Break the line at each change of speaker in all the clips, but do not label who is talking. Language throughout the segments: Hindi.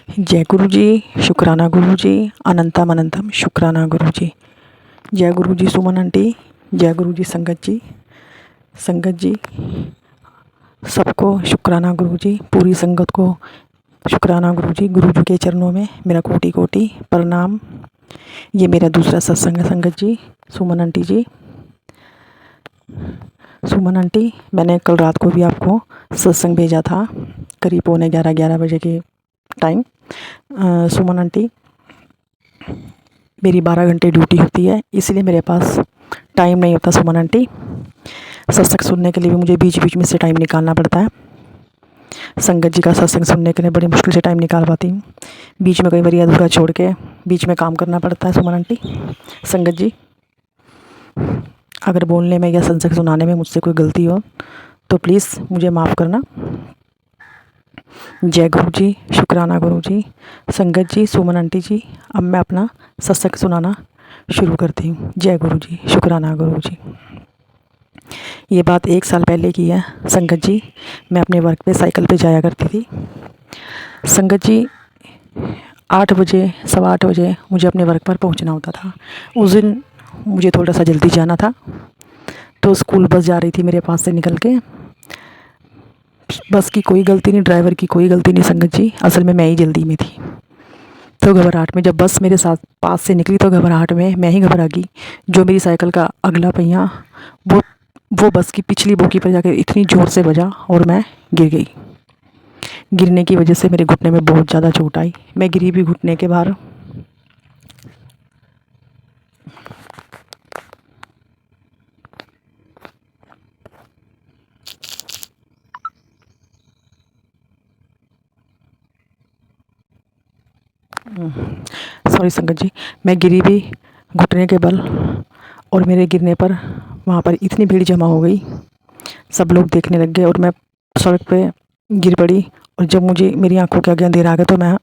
जय गुरु जी, शुक्राना गुरु जी, अनंतम अनंतम शुक्राना गुरु जी। जय गुरु जी सुमन आंटी, जय गुरु जी संगत जी सबको शुक्राना गुरु जी, पूरी संगत को शुक्राना गुरु जी। गुरु जी के चरणों में मेरा कोटि कोटि प्रणाम। ये मेरा दूसरा सत्संग है संगत जी। सुमन आंटी जी, सुमन आंटी, मैंने कल रात को भी आपको सत्संग भेजा था, करीब 11:45 बजे के टाइम। सुमन आंटी, मेरी 12 घंटे ड्यूटी होती है, इसलिए मेरे पास टाइम नहीं होता सुमन आंटी। सत्संग सुनने के लिए भी मुझे बीच बीच में से टाइम निकालना पड़ता है। संगत जी का सत्संग सुनने के लिए बड़ी मुश्किल से टाइम निकाल पाती हूँ। बीच में कई बार अधूरा छोड़ के बीच में काम करना पड़ता है सुमन आंटी। संगत जी, अगर बोलने में या सत्संग सुनाने में मुझसे कोई गलती हो तो प्लीज़ मुझे माफ़ करना। जय गुरु जी, शुक्राना गुरु जी, संगत जी, सुमन आंटी जी। अब मैं अपना सत्संग सुनाना शुरू करती हूँ। जय गुरु जी, शुक्राना गुरु जी। ये बात 1 साल पहले की है संगत जी। मैं अपने वर्क पे साइकिल पे जाया करती थी संगत जी। 8 बजे, 8:15 बजे मुझे अपने वर्क पर पहुंचना होता था। उस दिन मुझे थोड़ा सा जल्दी जाना था, तो स्कूल बस जा रही थी मेरे पास से निकल के। बस की कोई गलती नहीं, ड्राइवर की कोई गलती नहीं संगत जी, असल में मैं ही जल्दी में थी। तो घबराहट में जब बस मेरे साथ पास से निकली तो घबराहट में मैं ही घबरा गई। जो मेरी साइकिल का अगला पहिया वो वो बस की पिछली बोगी पर जाकर इतनी ज़ोर से बजा और मैं गिर गई। गिरने की वजह से मेरे घुटने में बहुत ज़्यादा चोट आई। मैं गिरी भी घुटने के बाहर। सॉरी संगत जी, मैं गिरी भी घुटने के बल, और मेरे गिरने पर वहाँ पर इतनी भीड़ जमा हो गई, सब लोग देखने लग गए और मैं सड़क पे गिर पड़ी। और जब मुझे मेरी आंखों के आगे अंधेरा आ गया तो मैं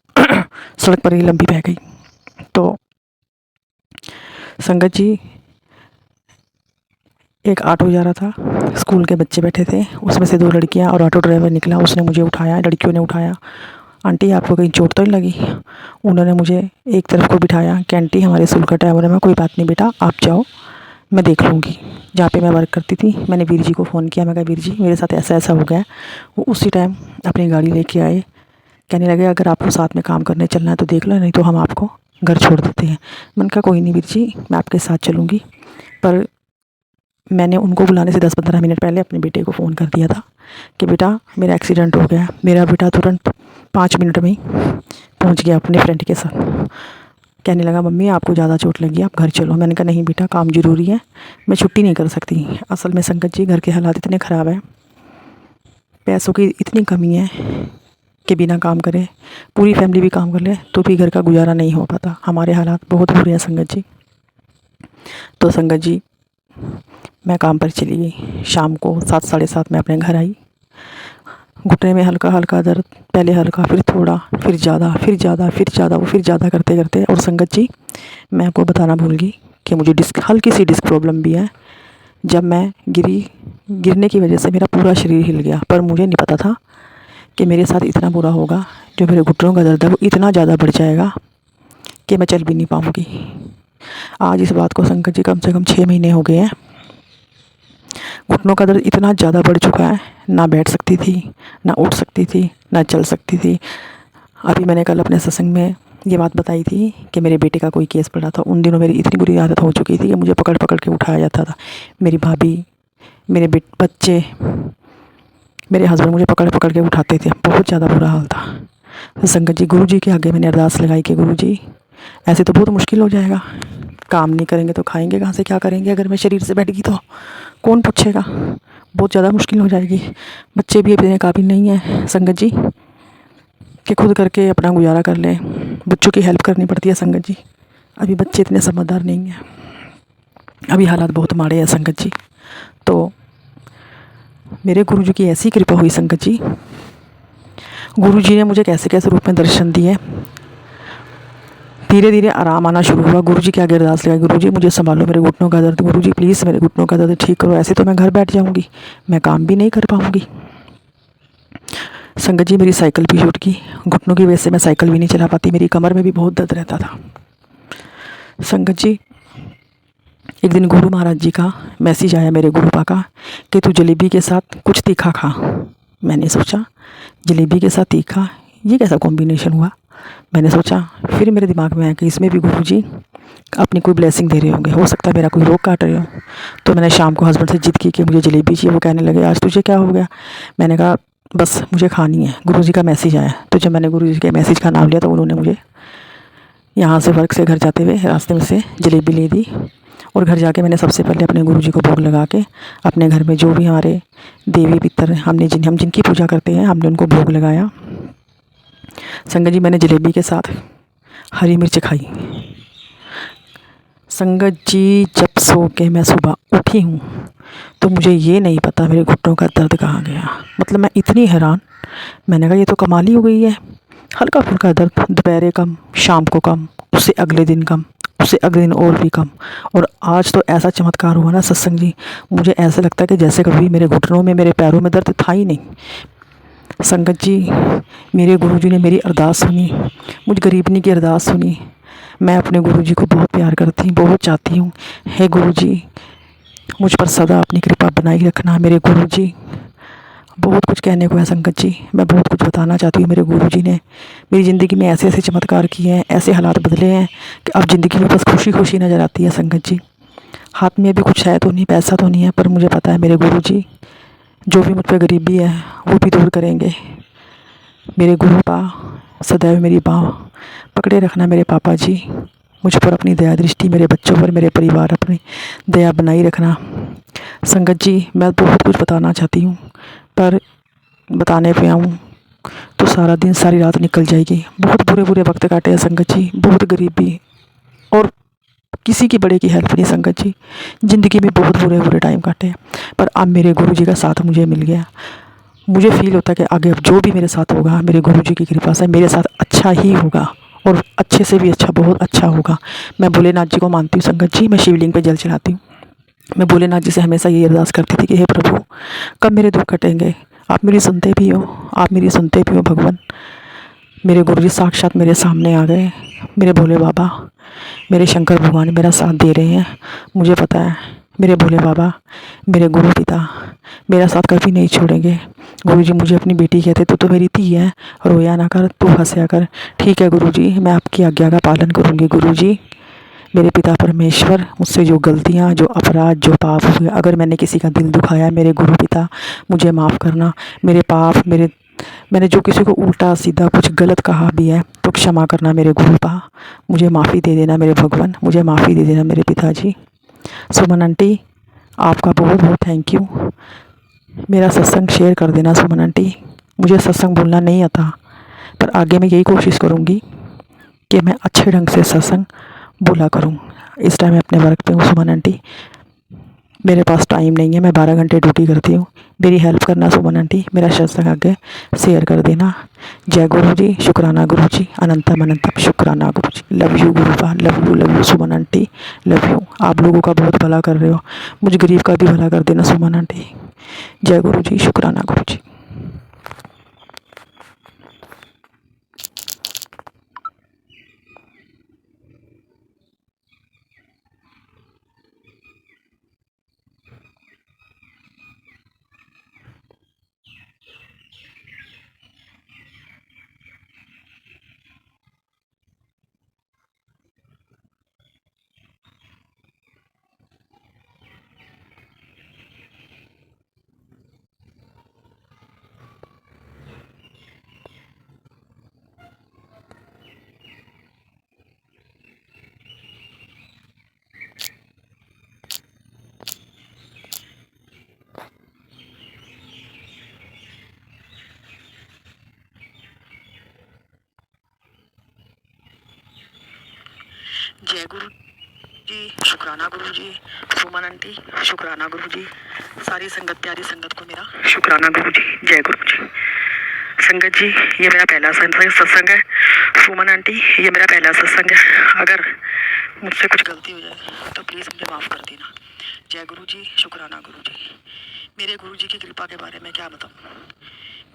सड़क पर ही लंबी बह गई। तो संगत जी, एक ऑटो जा रहा था, स्कूल के बच्चे बैठे थे, उसमें से 2 लड़कियां और ऑटो ड्राइवर निकला, उसने मुझे उठाया, लड़कियों ने उठाया। आंटी आपको कहीं चोट तो नहीं लगी? उन्होंने मुझे एक तरफ को बिठाया कि आंटी हमारे स्कूल का टाइम हो रहा है। मैं कोई बात नहीं बेटा, आप जाओ, मैं देख लूँगी। जहाँ पे मैं वर्क करती थी मैंने वीर जी को फ़ोन किया, मैं कहा वीर जी मेरे साथ ऐसा ऐसा हो गया है। वो उसी टाइम अपनी गाड़ी लेके आए, कहने लगे अगर आपको साथ में काम करने चलना है तो देख लो, नहीं तो हम आपको घर छोड़ देते हैं। मैंने कहा कोई नहीं वीर जी, मैं आपके साथ चलूँगी। पर मैंने उनको बुलाने से 10-15 मिनट पहले अपने बेटे को फ़ोन कर दिया था कि बेटा मेरा एक्सीडेंट हो गया। मेरा बेटा तुरंत 5 मिनट में ही पहुंच गया अपने फ्रेंड के साथ। कहने लगा मम्मी आपको ज़्यादा चोट लगी, आप घर चलो। मैंने कहा नहीं बेटा, काम ज़रूरी है, मैं छुट्टी नहीं कर सकती। असल में संगत जी घर के हालात इतने ख़राब हैं, पैसों की इतनी कमी है कि बिना काम करे पूरी फैमिली भी काम कर ले तो भी घर का गुजारा नहीं हो पाता। हमारे हालात बहुत बुरे हैं संगत जी। तो संगत जी, मैं काम पर चली गई। शाम को 7, 7:30 मैं अपने घर आई। घुटने में हल्का हल्का दर्द, पहले हल्का, फिर थोड़ा, फिर ज़्यादा, फिर ज़्यादा, फिर ज़्यादा, वो फिर ज़्यादा करते करते। और संगत जी, मैं आपको बताना भूल गई कि मुझे हल्की सी डिस्क प्रॉब्लम भी है। जब मैं गिरने की वजह से मेरा पूरा शरीर हिल गया, पर मुझे नहीं पता था कि मेरे साथ इतना बुरा होगा। जो मेरे घुटनों का दर्द है वो इतना ज़्यादा बढ़ जाएगा कि मैं चल भी नहीं पाऊँगी। आज इस बात को संगत जी कम से कम 6 महीने हो गए हैं। घुटनों का दर्द इतना ज़्यादा बढ़ चुका है, ना बैठ सकती थी, ना उठ सकती थी, ना चल सकती थी। अभी मैंने कल अपने सत्संग में ये बात बताई थी कि मेरे बेटे का कोई केस पड़ा था। उन दिनों मेरी इतनी बुरी आदत हो चुकी थी कि मुझे पकड़ पकड़ के उठाया जाता था। मेरी भाभी, मेरे बच्चे, मेरे हस्बैंड मुझे पकड़ पकड़ के उठाते थे। बहुत ज़्यादा बुरा हाल था। तो संगत जी, गुरु जी के आगे मैंने अरदास लगाई कि गुरु जी ऐसे तो बहुत मुश्किल हो जाएगा, काम नहीं करेंगे तो खाएंगे कहाँ से, क्या करेंगे? अगर मैं शरीर से बैठ गई तो कौन पूछेगा? बहुत ज़्यादा मुश्किल हो जाएगी। बच्चे भी इतने काबिल नहीं हैं संगत जी कि खुद करके अपना गुजारा कर लें। बच्चों की हेल्प करनी पड़ती है संगत जी। अभी बच्चे इतने समझदार नहीं हैं, अभी हालात बहुत माड़े हैं संगत जी। तो मेरे गुरु जी की ऐसी कृपा हुई संगत जी, गुरु जी ने मुझे कैसे कैसे रूप में दर्शन दिए। धीरे धीरे आराम आना शुरू हुआ। गुरु जी के आगे अरदास लगाई, गुरु जी मुझे संभालो, मेरे घुटनों का दर्द, गुरु जी प्लीज़ मेरे घुटनों का दर्द ठीक करो। ऐसे तो मैं घर बैठ जाऊंगी, मैं काम भी नहीं कर पाऊंगी। संगत जी, मेरी साइकिल भी छूट गई। घुटनों की वजह से मैं साइकिल भी नहीं चला पाती, मेरी कमर में भी बहुत दर्द रहता था। संगत जी, एक दिन गुरु महाराज जी का मैसेज आया मेरे गुरुपा का कि तू जलेबी के साथ कुछ तीखा खा। मैंने सोचा जलेबी के साथ तीखा, ये कैसा कॉम्बिनेशन हुआ। मैंने सोचा, फिर मेरे दिमाग में आया कि इसमें भी गुरु जी अपनी कोई ब्लेसिंग दे रहे होंगे, हो सकता है मेरा कोई रोग काट रहे हो। तो मैंने शाम को हस्बैंड से जिद की कि मुझे जलेबी चाहिए। वो कहने लगे आज तुझे क्या हो गया। मैंने कहा बस मुझे खानी है, गुरुजी का मैसेज आया। तो जब मैंने गुरुजी के मैसेज का नाम लिया तो उन्होंने मुझे यहाँ से वर्क से घर जाते हुए रास्ते में से जलेबी ले दी। और घर जाके मैंने सबसे पहले अपने गुरुजी को भोग लगा के अपने घर में जो भी हमारे देवी पितर हम जिनकी पूजा करते हैं हमने उनको भोग लगाया। संगत जी, मैंने जलेबी के साथ हरी मिर्च खाई। संगत जी, जब सो के मैं सुबह उठी हूँ तो मुझे ये नहीं पता मेरे घुटनों का दर्द कहाँ गया। मतलब मैं इतनी हैरान, मैंने कहा ये तो कमाल ही हो गई है। हल्का फुल्का दर्द, दोपहर कम, शाम को कम, उससे अगले दिन कम, उससे अगले दिन और भी कम। और आज तो ऐसा चमत्कार हुआ ना सत्संग जी, मुझे ऐसा लगता है कि जैसे कभी मेरे घुटनों में मेरे पैरों में दर्द था ही नहीं। संगत जी, मेरे गुरुजी ने मेरी अरदास सुनी, मुझ गरीबनी की अरदास सुनी। मैं अपने गुरुजी को बहुत प्यार करती हूँ, बहुत चाहती हूँ। हे गुरुजी, मुझ पर सदा अपनी कृपा बनाई रखना। मेरे गुरुजी, बहुत कुछ कहने को है संगत जी, मैं बहुत कुछ बताना चाहती हूँ। मेरे गुरुजी ने मेरी ज़िंदगी में ऐसे ऐसे चमत्कार किए हैं, ऐसे हालात बदले हैं कि अब ज़िंदगी में बस खुशी खुशी नज़र आती है। संगत जी, हाथ में भी कुछ है तो नहीं, पैसा तो नहीं है, पर मुझे पता है मेरे गुरुजी जो भी मुझ पर गरीबी है वो भी दूर करेंगे। मेरे गुरुपा सदैव मेरी बाँह पकड़े रखना। मेरे पापा जी, मुझ पर अपनी दया दृष्टि, मेरे बच्चों पर, मेरे परिवार अपनी दया बनाई रखना। संगत जी, मैं बहुत कुछ बताना चाहती हूँ, पर बताने पे आऊँ तो सारा दिन सारी रात निकल जाएगी। बहुत बुरे बुरे वक्त काटे हैं संगत जी, बहुत गरीबी, और किसी की बड़े की हेल्प नहीं। संगत जी, ज़िंदगी में बहुत बुरे बुरे टाइम काटे हैं, पर अब मेरे गुरुजी का साथ मुझे मिल गया। मुझे फ़ील होता है कि आगे अब जो भी मेरे साथ होगा मेरे गुरुजी की कृपा से मेरे साथ अच्छा ही होगा, और अच्छे से भी अच्छा, बहुत अच्छा होगा। मैं भोलेनाथ जी को मानती हूँ संगत जी, मैं शिवलिंग पे जल चढ़ाती हूँ। मैं भोलेनाथ जी से हमेशा ये अरदास करती थी कि हे प्रभु, कब मेरे दुख कटेंगे। आप मेरी सुनते भी हो, आप मेरी सुनते भी हो भगवान। मेरे गुरुजी साक्षात मेरे सामने आ गए। मेरे भोले बाबा, मेरे शंकर भगवान मेरा साथ दे रहे हैं। मुझे पता है मेरे भोले बाबा, मेरे गुरु पिता मेरा साथ कभी नहीं छोड़ेंगे। गुरुजी मुझे अपनी बेटी कहते, तू तो मेरी थी है, रोया ना कर, तू हंसया कर। ठीक है गुरुजी, मैं आपकी आज्ञा का पालन करूँगी। गुरुजी, मेरे पिता परमेश्वर, मुझसे जो गलतियाँ, जो अपराध, जो पाप हुए, अगर मैंने किसी का दिल दुखाया, मेरे गुरु पिता मुझे माफ़ करना। मेरे पाप, मैंने जो किसी को उल्टा सीधा कुछ गलत कहा भी है तो क्षमा करना। मेरे गुरुपा, मुझे माफ़ी दे देना। मेरे भगवान, मुझे माफ़ी दे देना। मेरे पिताजी। सुमन आंटी, आपका बहुत बहुत थैंक यू। मेरा सत्संग शेयर कर देना सुमन आंटी। मुझे सत्संग बोलना नहीं आता, पर आगे मैं यही कोशिश करूँगी कि मैं अच्छे ढंग से सत्संग बोला करूँ। इस टाइम मैं अपने वर्क पे हूँ सुमन आंटी, मेरे पास टाइम नहीं है, मैं 12 घंटे ड्यूटी करती हूँ। मेरी हेल्प करना सुमन आंटी, मेरा सत्संग आगे शेयर कर देना। जय गुरु जी, शुक्राना गुरु जी, अनंतम अनंतम शुक्राना गुरु जी। लव यू गुरुपा, love you Suman aunty, love you. आप लोगों का बहुत भला कर रहे हो, मुझ गरीब का भी भला कर देना सुमन आंटी। जय गुरु जी, शुक्राना गुरु जी। जय गुरु जी, शुक्राना गुरु जी। सुमन आंटी, शुक्राना गुरु जी। सारी संगत, प्यारी संगत को मेरा शुक्राना गुरु जी। जय गुरु जी। संगत जी, ये मेरा पहला सत्संग है। सुमन आंटी, ये मेरा पहला सत्संग है। अगर मुझसे कुछ गलती हो जाए तो प्लीज़ मुझे माफ़ कर देना। जय गुरु जी, शुक्राना गुरु जी। मेरे गुरु जी की कृपा के बारे में क्या बताऊँ।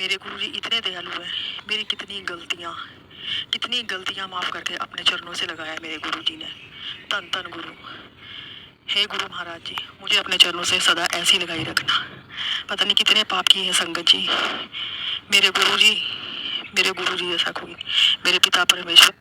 मेरे गुरुजी इतने दयालु हैं। मेरी कितनी गलतियां माफ करके अपने चरणों से लगाया मेरे गुरुजी ने। धन धन गुरु। हे गुरु महाराज जी, मुझे अपने चरणों से सदा ऐसी लगाई रखना। पता नहीं कितने पाप किए हैं संगत जी। मेरे गुरुजी ऐसा कोई, मेरे पिता परमेश्वर।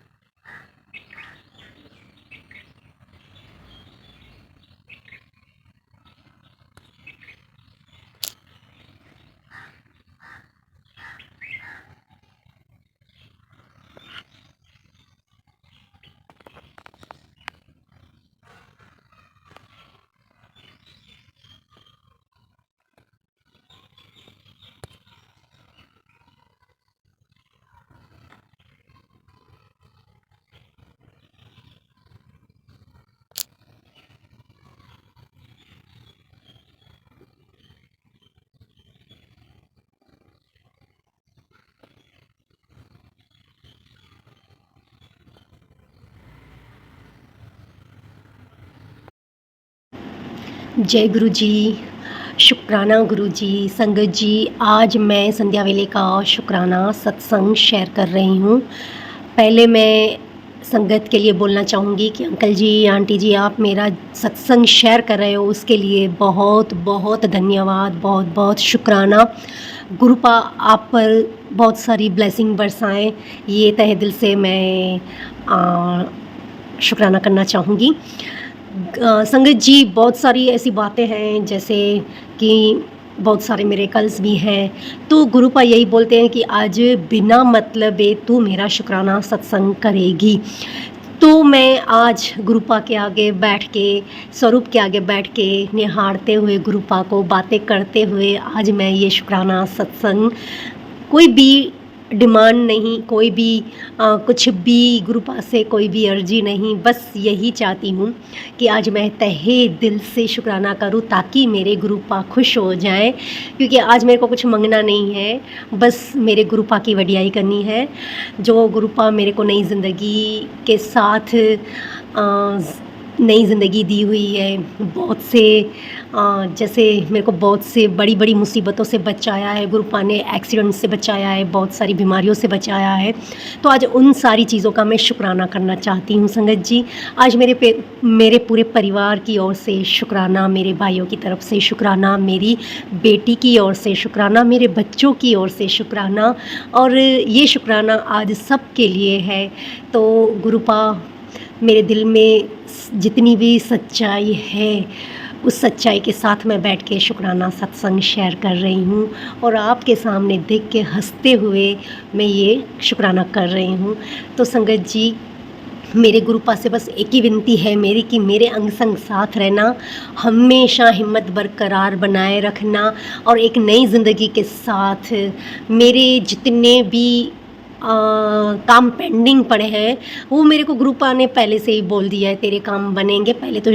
जय गुरु जी, शुक्राना गुरु जी। संगत जी, आज मैं संध्या वेले का शुक्राना सत्संग शेयर कर रही हूँ। पहले मैं संगत के लिए बोलना चाहूँगी कि अंकल जी, आंटी जी, आप मेरा सत्संग शेयर कर रहे हो, उसके लिए बहुत बहुत धन्यवाद, बहुत बहुत शुक्राना। गुरुपा आप पर बहुत सारी ब्लेसिंग बरसाएं, ये तहे दिल से मैं शुक्राना करना चाहूँगी। संगत जी, बहुत सारी ऐसी बातें हैं, जैसे कि बहुत सारे मिरेकल्स भी हैं। तो गुरुपा यही बोलते हैं कि आज बिना मतलबे तू मेरा शुक्राना सत्संग करेगी। तो मैं आज गुरुपा के आगे बैठ के, स्वरूप के आगे बैठ के निहारते हुए, गुरुपा को बातें करते हुए, आज मैं ये शुक्राना सत्संग, कोई भी डिमांड नहीं, कोई भी कुछ भी गुरुपा से कोई भी अर्जी नहीं, बस यही चाहती हूँ कि आज मैं तहे दिल से शुक्राना करूँ ताकि मेरे गुरुपा खुश हो जाएं। क्योंकि आज मेरे को कुछ मंगना नहीं है, बस मेरे गुरुपा की वडियाई करनी है। जो गुरुपा मेरे को नई ज़िंदगी के साथ नई ज़िंदगी दी हुई है, बहुत से जैसे मेरे को बहुत से बड़ी बड़ी मुसीबतों से बचाया है गुरुपा ने, एक्सीडेंट से बचाया है, बहुत सारी बीमारियों से बचाया है। तो आज उन सारी चीज़ों का मैं शुक्राना करना चाहती हूँ संगत जी। आज मेरे पूरे परिवार की ओर से शुक्राना, मेरे भाइयों की तरफ से शुक्राना, मेरी बेटी की ओर से शुक्राना, मेरे बच्चों की ओर से शुक्राना, और ये शुक्राना आज सब के लिए है। तो गुरुपा, मेरे दिल में जितनी भी सच्चाई है, उस सच्चाई के साथ मैं बैठ के शुक्राना सत्संग शेयर कर रही हूँ, और आपके सामने देख के हंसते हुए मैं ये शुक्राना कर रही हूँ। तो संगत जी, मेरे गुरुपा से बस एक ही विनती है मेरी कि मेरे अंग संग साथ रहना, हमेशा हिम्मत बरकरार बनाए रखना, और एक नई ज़िंदगी के साथ मेरे जितने भी काम पेंडिंग पड़े हैं, वो मेरे को गुरुपा ने पहले से ही बोल दिया है, तेरे काम बनेंगे, पहले तो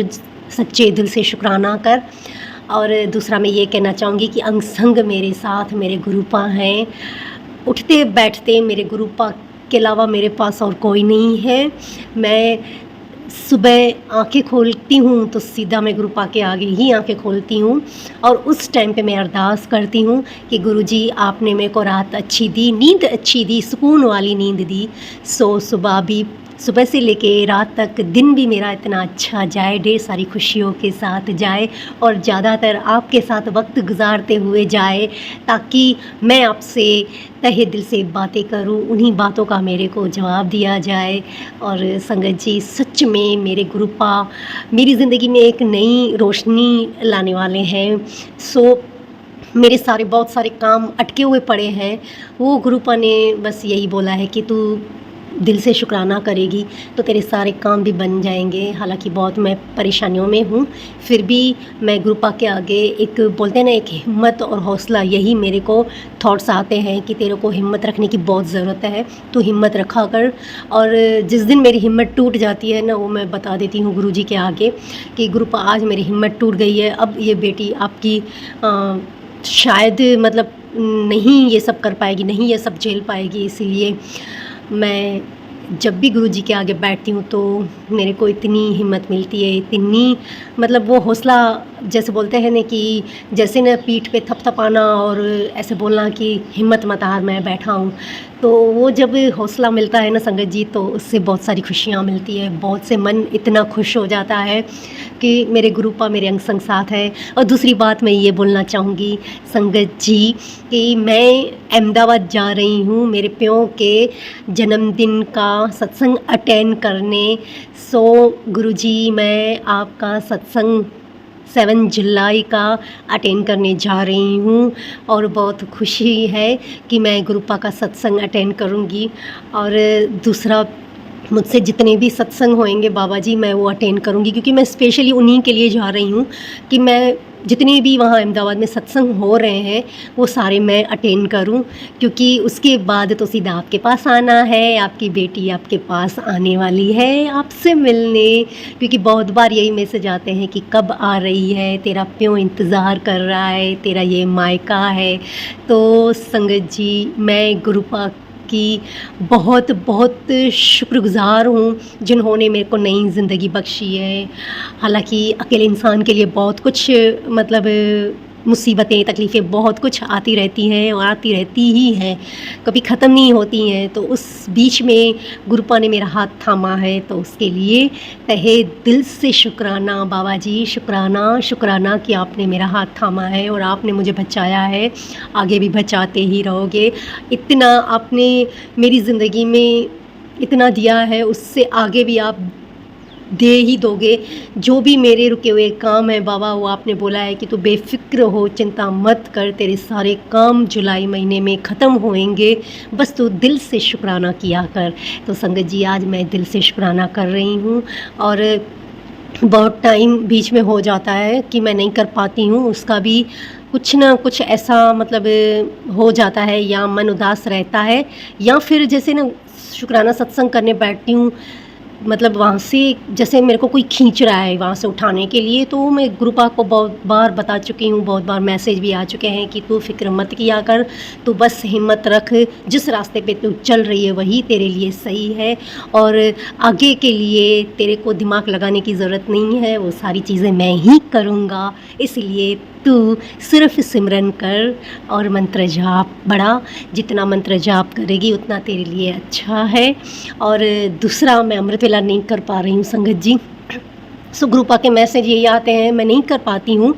सच्चे दिल से शुक्राना कर। और दूसरा मैं ये कहना चाहूँगी कि अंग संग मेरे साथ मेरे गुरुपा हैं, उठते बैठते मेरे गुरुपा के अलावा मेरे पास और कोई नहीं है। मैं सुबह आंखें खोलती हूँ तो सीधा मैं गुरुपा के आगे ही आंखें खोलती हूँ, और उस टाइम पे मैं अरदास करती हूँ कि गुरुजी, आपने मेरे को रात अच्छी दी, नींद अच्छी दी, सुकून वाली नींद दी, सो सुबह से लेके रात तक दिन भी मेरा इतना अच्छा जाए, ढेर सारी खुशियों के साथ जाए, और ज़्यादातर आपके साथ वक्त गुजारते हुए जाए, ताकि मैं आपसे तहे दिल से बातें करूं, उन्हीं बातों का मेरे को जवाब दिया जाए। और संगत जी, सच में मेरे गुरुपा मेरी ज़िंदगी में एक नई रोशनी लाने वाले हैं। सो मेरे बहुत सारे काम अटके हुए पड़े हैं, वो गुरुपा ने बस यही बोला है कि तू दिल से शुक्राना करेगी तो तेरे सारे काम भी बन जाएंगे। हालांकि बहुत मैं परेशानियों में हूँ, फिर भी मैं गुरुपा के आगे, एक बोलते हैं ना, एक हिम्मत और हौसला, यही मेरे को थॉट्स आते हैं कि तेरे को हिम्मत रखने की बहुत ज़रूरत है, तो हिम्मत रखा कर। और जिस दिन मेरी हिम्मत टूट जाती है ना, वो मैं बता देती हूँ गुरुजी के आगे कि गुरुपा, आज मेरी हिम्मत टूट गई है, अब ये बेटी आपकी शायद नहीं ये सब कर पाएगी, नहीं ये सब झेल पाएगी, इसीलिए मैं जब भी गुरुजी के आगे बैठती हूँ तो मेरे को इतनी हिम्मत मिलती है, इतनी मतलब वो हौसला, जैसे बोलते हैं ना कि जैसे ना पीठ पे थपथपाना और ऐसे बोलना कि हिम्मत मत हार, मैं बैठा हूँ। तो वो जब हौसला मिलता है ना संगत जी, तो उससे बहुत सारी खुशियाँ मिलती है, बहुत से मन इतना खुश हो जाता है कि मेरे गुरुपा मेरे अंग संग साथ है। और दूसरी बात मैं ये बोलना चाहूँगी संगत जी कि मैं अहमदाबाद जा रही हूँ मेरे प्यों के जन्मदिन का सत्संग अटेंड करने। सो गुरुजी, मैं आपका सत्संग 7 जुलाई का अटेंड करने जा रही हूँ और बहुत खुशी है कि मैं गुरुपा का सत्संग अटेंड करूँगी। और दूसरा, मुझसे जितने भी सत्संग होंगे बाबा जी, मैं वो अटेंड करूँगी, क्योंकि मैं स्पेशली उन्हीं के लिए जा रही हूँ कि मैं जितने भी वहाँ अहमदाबाद में सत्संग हो रहे हैं वो सारे मैं अटेंड करूँ, क्योंकि उसके बाद तो सीधा आपके पास आना है, आपकी बेटी आपके पास आने वाली है आपसे मिलने, क्योंकि बहुत बार यही मैसेज आते हैं कि कब आ रही है, तेरा प्यों इंतज़ार कर रहा है, तेरा ये मायका है। तो संगत जी, मैं गुरुपा की बहुत बहुत शुक्रगुज़ार हूँ जिन्होंने मेरे को नई ज़िंदगी बख्शी है। हालांकि अकेले इंसान के लिए बहुत कुछ मतलब मुसीबतें तकलीफ़ें बहुत कुछ आती रहती हैं और आती रहती ही हैं, कभी ख़त्म नहीं होती हैं। तो उस बीच में गुरुपा ने मेरा हाथ थामा है, तो उसके लिए तहे दिल से शुक्राना बाबा जी, शुक्राना शुक्राना कि आपने मेरा हाथ थामा है और आपने मुझे बचाया है, आगे भी बचाते ही रहोगे। इतना आपने मेरी ज़िंदगी में इतना दिया है, उससे आगे भी आप दे ही दोगे। जो भी मेरे रुके हुए काम है बाबा, वो आपने बोला है कि तू बेफ़िक्र हो, चिंता मत कर, तेरे सारे काम जुलाई महीने में ख़त्म होएंगे, बस तू दिल से शुक्राना किया कर। तो संगत जी, आज मैं दिल से शुक्राना कर रही हूँ और बहुत टाइम बीच में हो जाता है कि मैं नहीं कर पाती हूँ, उसका भी कुछ ना कुछ ऐसा मतलब हो जाता है, या मन उदास रहता है, या फिर जैसे ना शुक्राना सत्संग करने बैठती हूँ, मतलब वहाँ से जैसे मेरे को कोई खींच रहा है वहाँ से उठाने के लिए। तो मैं गुरुपा को बहुत बार बता चुकी हूँ, बहुत बार मैसेज भी आ चुके हैं कि तू फ़िक्र मत किया कर, तू बस हिम्मत रख, जिस रास्ते पे तू चल रही है वही तेरे लिए सही है, और आगे के लिए तेरे को दिमाग लगाने की ज़रूरत नहीं है, वो सारी चीज़ें मैं ही करूँगा, इसलिए तू सिर्फ सिमरन कर और मंत्र जाप बढ़ा, जितना मंत्र जाप करेगी उतना तेरे लिए अच्छा है। और दूसरा, मैं अमृत वेला नहीं कर पा रही हूँ संगत जी। सो गुरुपा के मैसेज यही आते हैं, मैं नहीं कर पाती हूँ,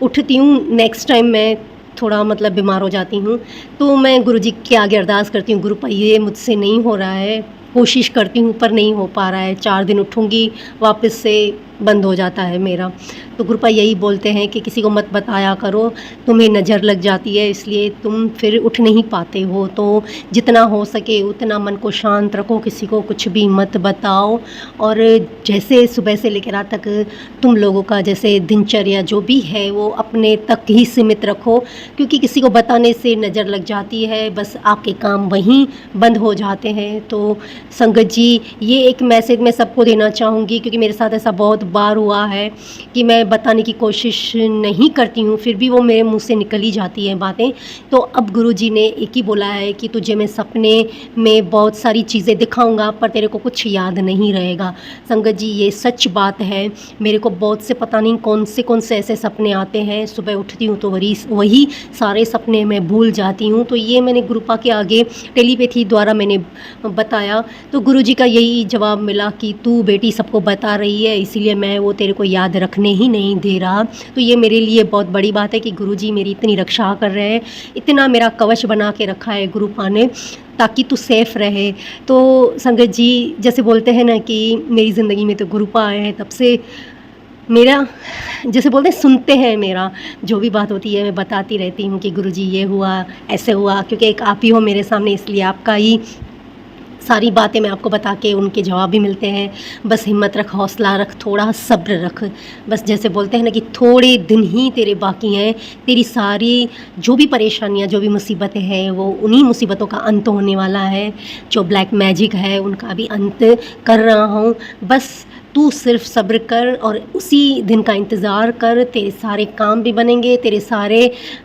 उठती हूँ नेक्स्ट टाइम मैं थोड़ा मतलब बीमार हो जाती हूँ, तो मैं गुरुजी के आगे अरदास करती हूँ, गुरुपा ये मुझसे नहीं हो रहा है, कोशिश करती हूँ पर नहीं हो पा रहा है, 4 दिन उठूँगी वापस से बंद हो जाता है मेरा। तो गुरुपा यही बोलते हैं कि किसी को मत बताया करो, तुम्हें नज़र लग जाती है, इसलिए तुम फिर उठ नहीं पाते हो, तो जितना हो सके उतना मन को शांत रखो, किसी को कुछ भी मत बताओ। और जैसे सुबह से लेकर रात तक तुम लोगों का जैसे दिनचर्या जो भी है वो अपने तक ही सीमित रखो, क्योंकि किसी को बताने से नज़र लग जाती है, बस आपके काम वहीं बंद हो जाते हैं। तो संगत जी, ये एक मैसेज मैं सबको देना चाहूँगी, क्योंकि मेरे साथ ऐसा बहुत बार हुआ है कि मैं बताने की कोशिश नहीं करती हूँ, फिर भी वो मेरे मुंह से निकल ही जाती हैं बातें। तो अब गुरुजी ने एक ही बोला है कि तुझे मैं सपने में बहुत सारी चीज़ें दिखाऊंगा, पर तेरे को कुछ याद नहीं रहेगा। संगत जी, ये सच बात है, मेरे को बहुत से पता नहीं कौन से ऐसे सपने आते हैं, सुबह उठती हूँ तो वही सारे सपने मैं भूल जाती हूँ। तो ये मैंने गुरुपा के आगे टेलीपैथी द्वारा मैंने बताया, तो गुरुजी का यही जवाब मिला कि तू बेटी सबको बता रही है, इसीलिए मैं वो तेरे को याद रखने ही नहीं दे रहा। तो ये मेरे लिए बहुत बड़ी बात है कि गुरुजी मेरी इतनी रक्षा कर रहे हैं, इतना मेरा कवच बना के रखा है गुरुपा ने, ताकि तू सेफ़ रहे। तो संगत जी, जैसे बोलते हैं ना कि मेरी ज़िंदगी में तो गुरुपा आए हैं, तब से मेरा जैसे बोलते हैं सुनते हैं, मेरा जो भी बात होती है मैं बताती रहती हूँ कि गुरुजी ये हुआ, ऐसे हुआ, क्योंकि एक आप ही हो मेरे सामने, इसलिए आपका ही सारी बातें मैं आपको बता के उनके जवाब भी मिलते हैं। बस हिम्मत रख, हौसला रख, थोड़ा सब्र रख, बस जैसे बोलते हैं ना कि थोड़े दिन ही तेरे बाकी हैं, तेरी सारी जो भी परेशानियां, जो भी मुसीबतें हैं, वो उन्हीं मुसीबतों का अंत होने वाला है। जो ब्लैक मैजिक है उनका भी अंत कर रहा हूँ, बस तू सिर्फ सब्र कर और उसी दिन का इंतज़ार कर, तेरे सारे काम भी बनेंगे, तेरे सारे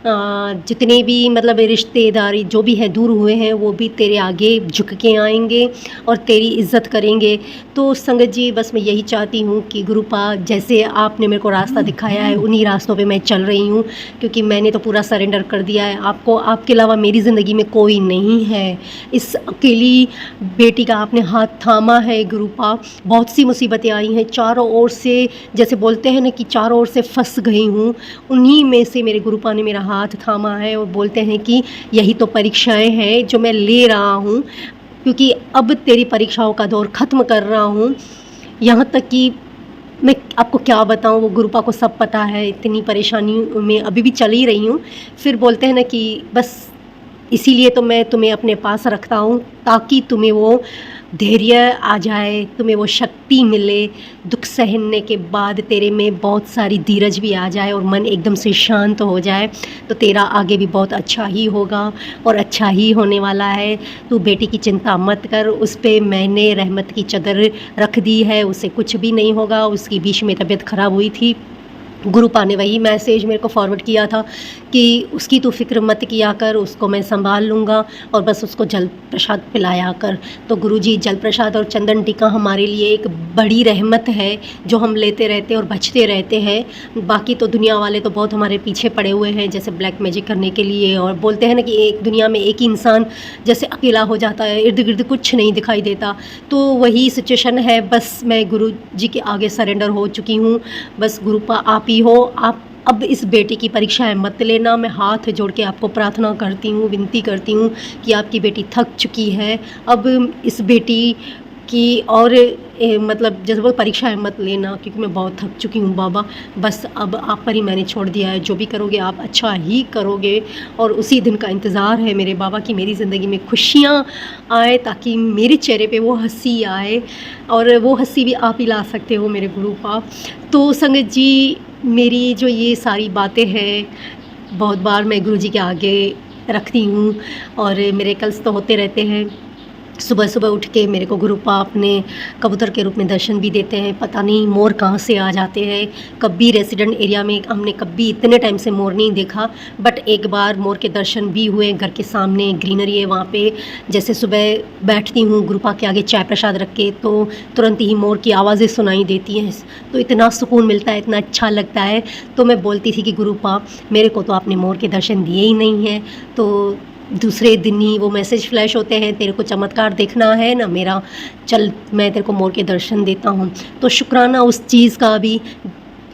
जितने भी मतलब रिश्तेदारी जो भी है दूर हुए हैं वो भी तेरे आगे झुक के आएंगे और तेरी इज़्ज़त करेंगे। तो संगत जी बस मैं यही चाहती हूँ कि गुरुपा जैसे आपने मेरे को रास्ता दिखाया है उन्हीं रास्तों पे मैं चल रही हूँ, क्योंकि मैंने तो पूरा सरेंडर कर दिया है आपको। आपके अलावा मेरी ज़िंदगी में कोई नहीं है। इस अकेली बेटी का आपने हाथ थामा है गुरुपा। बहुत सी मुसीबतें आई हैं चारों ओर से, जैसे बोलते हैं ना कि चारों ओर से फंस गई हूँ, उन्हीं में से मेरे गुरुपा ने मेरा हाथ थामा है और बोलते हैं कि यही तो परीक्षाएं हैं जो मैं ले रहा हूँ, क्योंकि अब तेरी परीक्षाओं का दौर ख़त्म कर रहा हूँ। यहाँ तक कि मैं आपको क्या बताऊँ, वो गुरुपा को सब पता है, इतनी परेशानी में अभी भी चल ही रही हूँ। फिर बोलते हैं ना कि बस इसीलिए तो मैं तुम्हें अपने पास रखता हूँ ताकि तुम्हें वो धैर्य आ जाए, तुम्हें वो शक्ति मिले, दुख सहने के बाद तेरे में बहुत सारी धीरज भी आ जाए और मन एकदम से शांत हो जाए, तो तेरा आगे भी बहुत अच्छा ही होगा और अच्छा ही होने वाला है। तू बेटी की चिंता मत कर, उस पे मैंने रहमत की चादर रख दी है, उसे कुछ भी नहीं होगा। उसकी बीच में तबीयत ख़राब हुई थी, गुरुपा ने वही मैसेज मेरे को फॉरवर्ड किया था कि उसकी तो फ़िक्र मत किया कर, उसको मैं संभाल लूँगा और बस उसको जल प्रसाद पिलाया कर। तो गुरुजी जल प्रसाद और चंदन टीका हमारे लिए एक बड़ी रहमत है जो हम लेते रहते हैं और बचते रहते हैं। बाकी तो दुनिया वाले तो बहुत हमारे पीछे पड़े हुए हैं, जैसे ब्लैक मैजिक करने के लिए, और बोलते हैं ना कि एक दुनिया में एक ही इंसान जैसे अकेला हो जाता है, इर्द गिर्द कुछ नहीं दिखाई देता, तो वही सिचुएशन है। बस मैं गुरु जी के आगे सरेंडर हो चुकी हूँ। बस गुरुपा आप ही हो, आप अब इस बेटी की परीक्षाएं मत लेना। मैं हाथ जोड़ के आपको प्रार्थना करती हूँ, विनती करती हूँ कि आपकी बेटी थक चुकी है, अब इस बेटी की और मतलब जैसे वो परीक्षाएं मत लेना, क्योंकि मैं बहुत थक चुकी हूँ बाबा। बस अब आप पर ही मैंने छोड़ दिया है, जो भी करोगे आप अच्छा ही करोगे और उसी दिन का इंतज़ार है मेरे बाबा कि मेरी ज़िंदगी में खुशियाँ आए, ताकि मेरे चेहरे पे वो हंसी आए, और वो हंसी भी आप ही ला सकते हो मेरे गुरुपा। तो संगत जी मेरी जो ये सारी बातें हैं बहुत बार मैं गुरुजी के आगे रखती हूँ और मिरेकल्स तो होते रहते हैं। सुबह सुबह उठ के मेरे को गुरुपा अपने कबूतर के रूप में दर्शन भी देते हैं। पता नहीं मोर कहाँ से आ जाते हैं, कभी रेसिडेंट एरिया में हमने कभी इतने टाइम से मोर नहीं देखा, बट एक बार मोर के दर्शन भी हुए। घर के सामने ग्रीनरी है, वहाँ पे जैसे सुबह बैठती हूँ गुरुपा के आगे चाय प्रसाद रख के, तो तुरंत ही मोर की आवाज़ें सुनाई देती हैं, तो इतना सुकून मिलता है, इतना अच्छा लगता है। तो मैं बोलती थी कि गुरुपा मेरे को तो आपने मोर के दर्शन दिए ही नहीं हैं, तो दूसरे दिन ही वो मैसेज फ्लैश होते हैं, तेरे को चमत्कार देखना है ना मेरा, चल मैं तेरे को मोर के दर्शन देता हूँ। तो शुक्राना उस चीज़ का भी,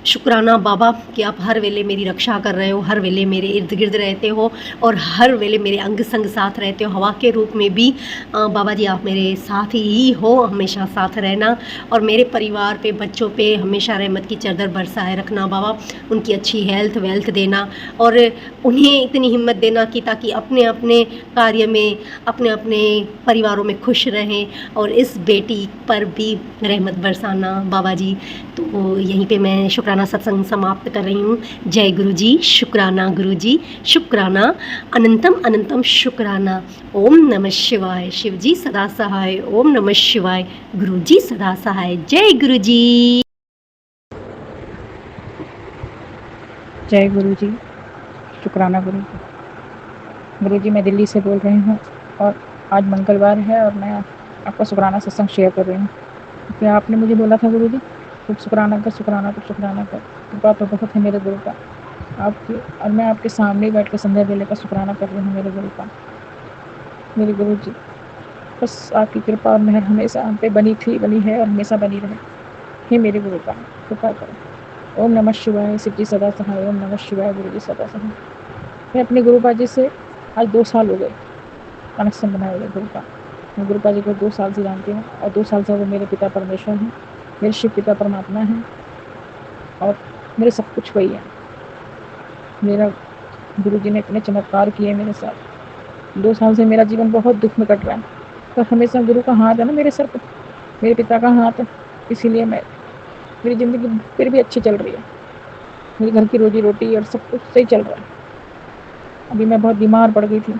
शुक्राना बाबा कि आप हर वेले मेरी रक्षा कर रहे हो, हर वेले मेरे इर्द गिर्द रहते हो और हर वेले मेरे अंग संग साथ रहते हो, हवा के रूप में भी। बाबा जी आप मेरे साथ ही हो, हमेशा साथ रहना और मेरे परिवार पे, बच्चों पे हमेशा रहमत की चादर बरसाए रखना बाबा। उनकी अच्छी हेल्थ वेल्थ देना और उन्हें इतनी हिम्मत देना कि ताकि अपने अपने कार्य में, अपने अपने परिवारों में खुश रहें और इस बेटी पर भी रहमत बरसाना बाबा जी। तो यहीं पे मैं शुक्राना सत्संग समाप्त कर रही हूँ। जय गुरु जी, शुक्राना गुरु जी, शुक्राना, अनंतम अनंतम शुक्राना। ओम नमः शिवाय, शिव जी सदा सहाय। ओम नमः शिवाय, गुरु जी सदा सहाय। जय गुरु जी।
जय गुरु जी, शुक्राना गुरु जी। गुरु जी मैं दिल्ली से बोल रही हूँ और आज मंगलवार है और मैं आपका शुक्राना सत्संग शेयर कर रही हूँ, क्योंकि आपने मुझे बोला था गुरु जी तो शुक्राना कर, शुक्राना कर, शुक्राना कर। कृपा तो बहुत है मेरे गुरु का आपकी, और मैं आपके सामने बैठ कर संध्या वेले का शुक्राना कर रही हूँ मेरे गुरु का। मेरे गुरु जी बस आपकी कृपा और मेहर हमेशा हम पे बनी थी, बनी है और हमेशा बनी रहे। हे मेरे गुरु का कृपा करो। ओम नमः शिवाय, शिव जी सदा सहाय। ओम नमः शिवाय, गुरु जी सदा सहाय। मैं अपने गुरुपा जी से आज 2 साल हो गए कनेक्शन बनाए हुए गुरु का। मैं गुरुपा जी को 2 साल से जानती हूँ और 2 साल से वो मेरे पिता परमेश्वर हैं, मेरे शिव पिता परमात्मा हैं और मेरे सब कुछ वही है। मेरा गुरु जी ने इतने चमत्कार किए मेरे साथ। 2 साल से मेरा जीवन बहुत दुख में कट रहा है, पर हमेशा गुरु का हाथ है ना मेरे सर पर, मेरे पिता का हाथ है, इसीलिए मेरी ज़िंदगी फिर भी अच्छी चल रही है। मेरे घर की रोजी रोटी और सब कुछ सही चल रहा है। अभी मैं बहुत बीमार पड़ गई थी,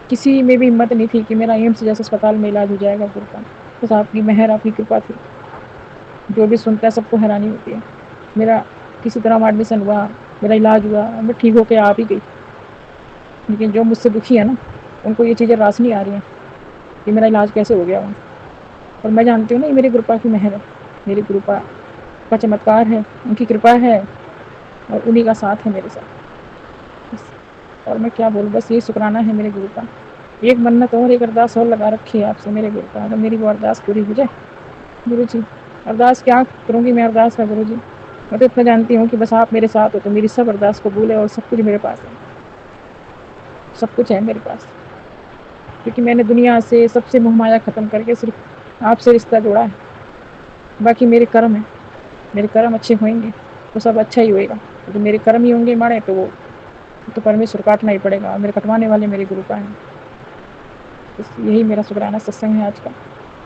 किसी में भी हिम्मत नहीं थी कि मेरा एम्स जैसे अस्पताल में इलाज हो जाएगा गुरु का। बस आपकी मेहर, आपकी कृपा थी। जो भी सुनता है सबको हैरानी होती है। मेरा किसी तरह वहाँ एडमिशन हुआ, मेरा इलाज हुआ, मैं ठीक होके आ भी गई। लेकिन जो मुझसे दुखी है ना, उनको ये चीज़ें रास नहीं आ रही हैं कि मेरा इलाज कैसे हो गया वहाँ। और मैं जानती हूँ ना, ये मेरी कृपा की मेहर है, मेरी कृपा का चमत्कार है, उनकी कृपा है और उन्हीं का साथ है मेरे साथ। बस। और मैं क्या बोलूँ, बस यही शुक्राना है मेरे गुरु का। एक मन्नत और, एक अरदास और लगा रखी है आपसे मेरे गुरु का, अगर मेरी वो अरदास पूरी हो जाए। गुरु जी, अरदास क्या करूँगी मैं अरदास का गुरु जी, मैं तो इतना जानती हूँ कि बस आप मेरे साथ हो तो मेरी सब अरदास कबूल है और सब कुछ मेरे पास है, सब कुछ है मेरे पास। क्योंकि मैंने दुनिया से सबसे मोह माया ख़त्म करके सिर्फ आपसे रिश्ता जोड़ा है। बाकी मेरे कर्म है, मेरे कर्म अच्छे होंगे तो सब अच्छा ही होएगा। तो मेरे कर्म ही होंगे माड़े तो वो तो परमेश्वर काटना ही पड़ेगा, और मेरे कटवाने वाले मेरे गुरु का है। बस यही मेरा शुक्राना सत्संग है आज का।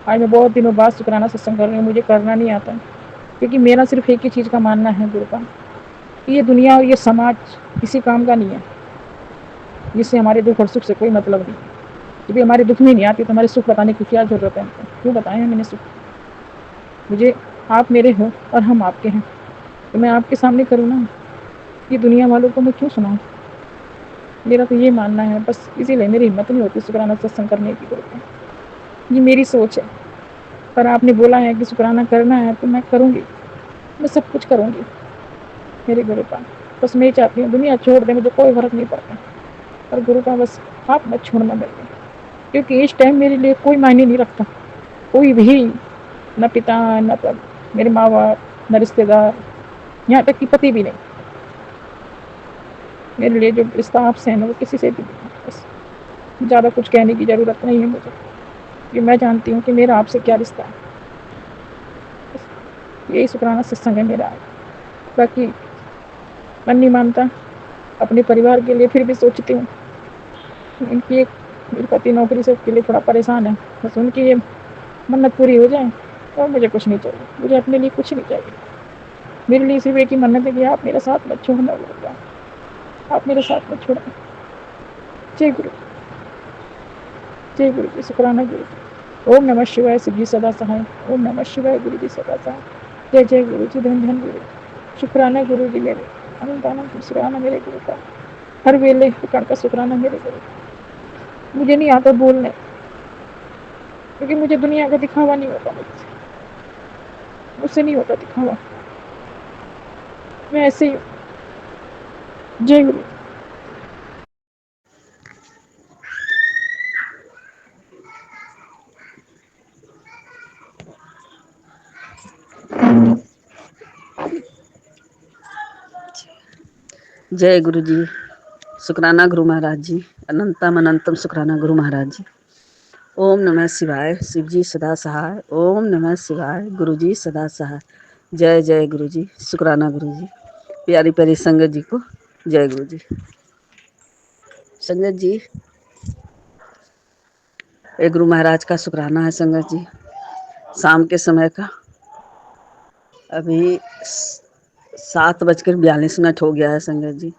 आज मैं बहुत दिनों बाद शुक्राना सत्संग कर रही हूँ, मुझे करना नहीं आता है, क्योंकि मेरा सिर्फ एक ही चीज़ का मानना है गुरु का, कि ये दुनिया और ये समाज किसी काम का नहीं है, जिससे हमारे दुख और सुख से कोई मतलब नहीं। जब हमारे दुख में नहीं आती तो हमारे सुख बताने की क्या जरूरत है हमको, क्यों बताएं मैंने सुख। मुझे आप मेरे हो और हम आपके हैं, तो मैं आपके सामने करूँ ना, ये दुनिया वालों को मैं क्यों सुनाऊँ। मेरा तो ये मानना है बस, इसीलिए मेरी हिम्मत नहीं होती शुक्राना सत्संग करने की गुरु का। ये मेरी सोच है, पर आपने बोला है कि शुक्राना करना है तो मैं करूँगी, मैं सब कुछ करूँगी मेरे गुरु का। बस मैं चाहती हूँ दुनिया छोड़ दे, मुझे कोई फ़र्क नहीं पड़ता, पर गुरु का बस आप मत छोड़ना मेरे को, क्योंकि इस टाइम मेरे लिए कोई मायने नहीं रखता, कोई भी, न पिता न मेरे माँ बाप, न रिश्तेदार, यहाँ तक कि पति भी नहीं। मेरे लिए जो रिश्ता आपसे है ना वो किसी से भी नहीं। बस ज़्यादा कुछ कहने की ज़रूरत नहीं है मुझे, कि मैं जानती हूँ कि मेरा आपसे क्या रिश्ता है। बस यही शुक्राना सत्संग है मेरा। बाकी मन नहीं मानता, अपने परिवार के लिए फिर भी सोचती हूँ। उनकी एक, मेरे पति नौकरी से के लिए थोड़ा परेशान है, बस उनकी ये मन्नत पूरी हो जाए और मुझे कुछ नहीं चाहिए, मुझे अपने लिए कुछ नहीं चाहिए। मेरे लिए सिर्फ एक ही मन्नत है कि आप मेरे साथ मत छोड़ना बोलता, आप मेरे साथ मत छोड़ना। जय गुरु, जय गुरु जी, शुक्राना गुरु जी। ओम नमः शिवाय, शिव जी सदा सहाय। ओम नमः शिवाय, गुरु जी सदा सहाय। जय जय गुरु जी, धन धन गुरु। शुक्राना गुरु जी मेरे, आनंद आनंद शुक्राना मेरे गुरु का, हर वेले प्रकार का शुक्राना मेरे गुरु। मुझे नहीं आता बोलने, क्योंकि मुझे दुनिया का दिखावा नहीं होता, मुझसे नहीं होता दिखावा, मैं ऐसे ही। जय गुरु।
जय गुरु जी, शुक्राना गुरु महाराज जी, अनंतम अनंतम शुक्राना गुरु महाराज जी। ओम नमः शिवाय, शिव जी सदा सहाय। ओम नमः शिवाय, गुरु जी सदा सहाय। जय जय गुरु जी, शुक्राना गुरु जी। प्यारी प्यारी संगत जी को जय गुरु जी। संगत जी, ये गुरु महाराज का शुक्राना है संगत जी, शाम के समय का। अभी 7:42 हो गया है संगत जी।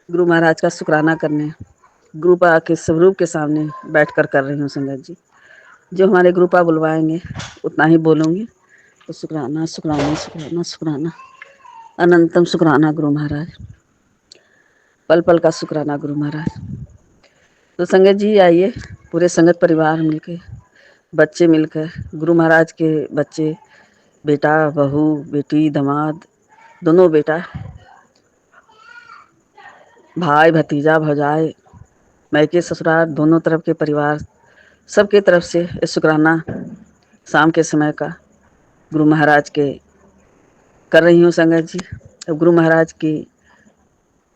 गुरु महाराज का शुक्राना करने गुरुपा के स्वरूप के सामने बैठकर कर रही हूँ संगत जी। जो हमारे गुरुपा बुलवाएंगे उतना ही बोलूँगी। तो शुक्राना शुक्राना शुक्राना शुक्राना, अनंतम शुक्राना गुरु महाराज, पल पल का शुक्राना गुरु महाराज। तो संगत जी आइए, पूरे संगत परिवार मिलके, बच्चे मिलकर, गुरु महाराज के बच्चे, बेटा बहू बेटी दामाद, दोनों बेटा, भाई भतीजा भौजाई, मायके ससुराल, दोनों तरफ के परिवार, सबके तरफ से ये शुक्राना शाम के समय का गुरु महाराज के कर रही हूँ संगत जी। अब गुरु महाराज की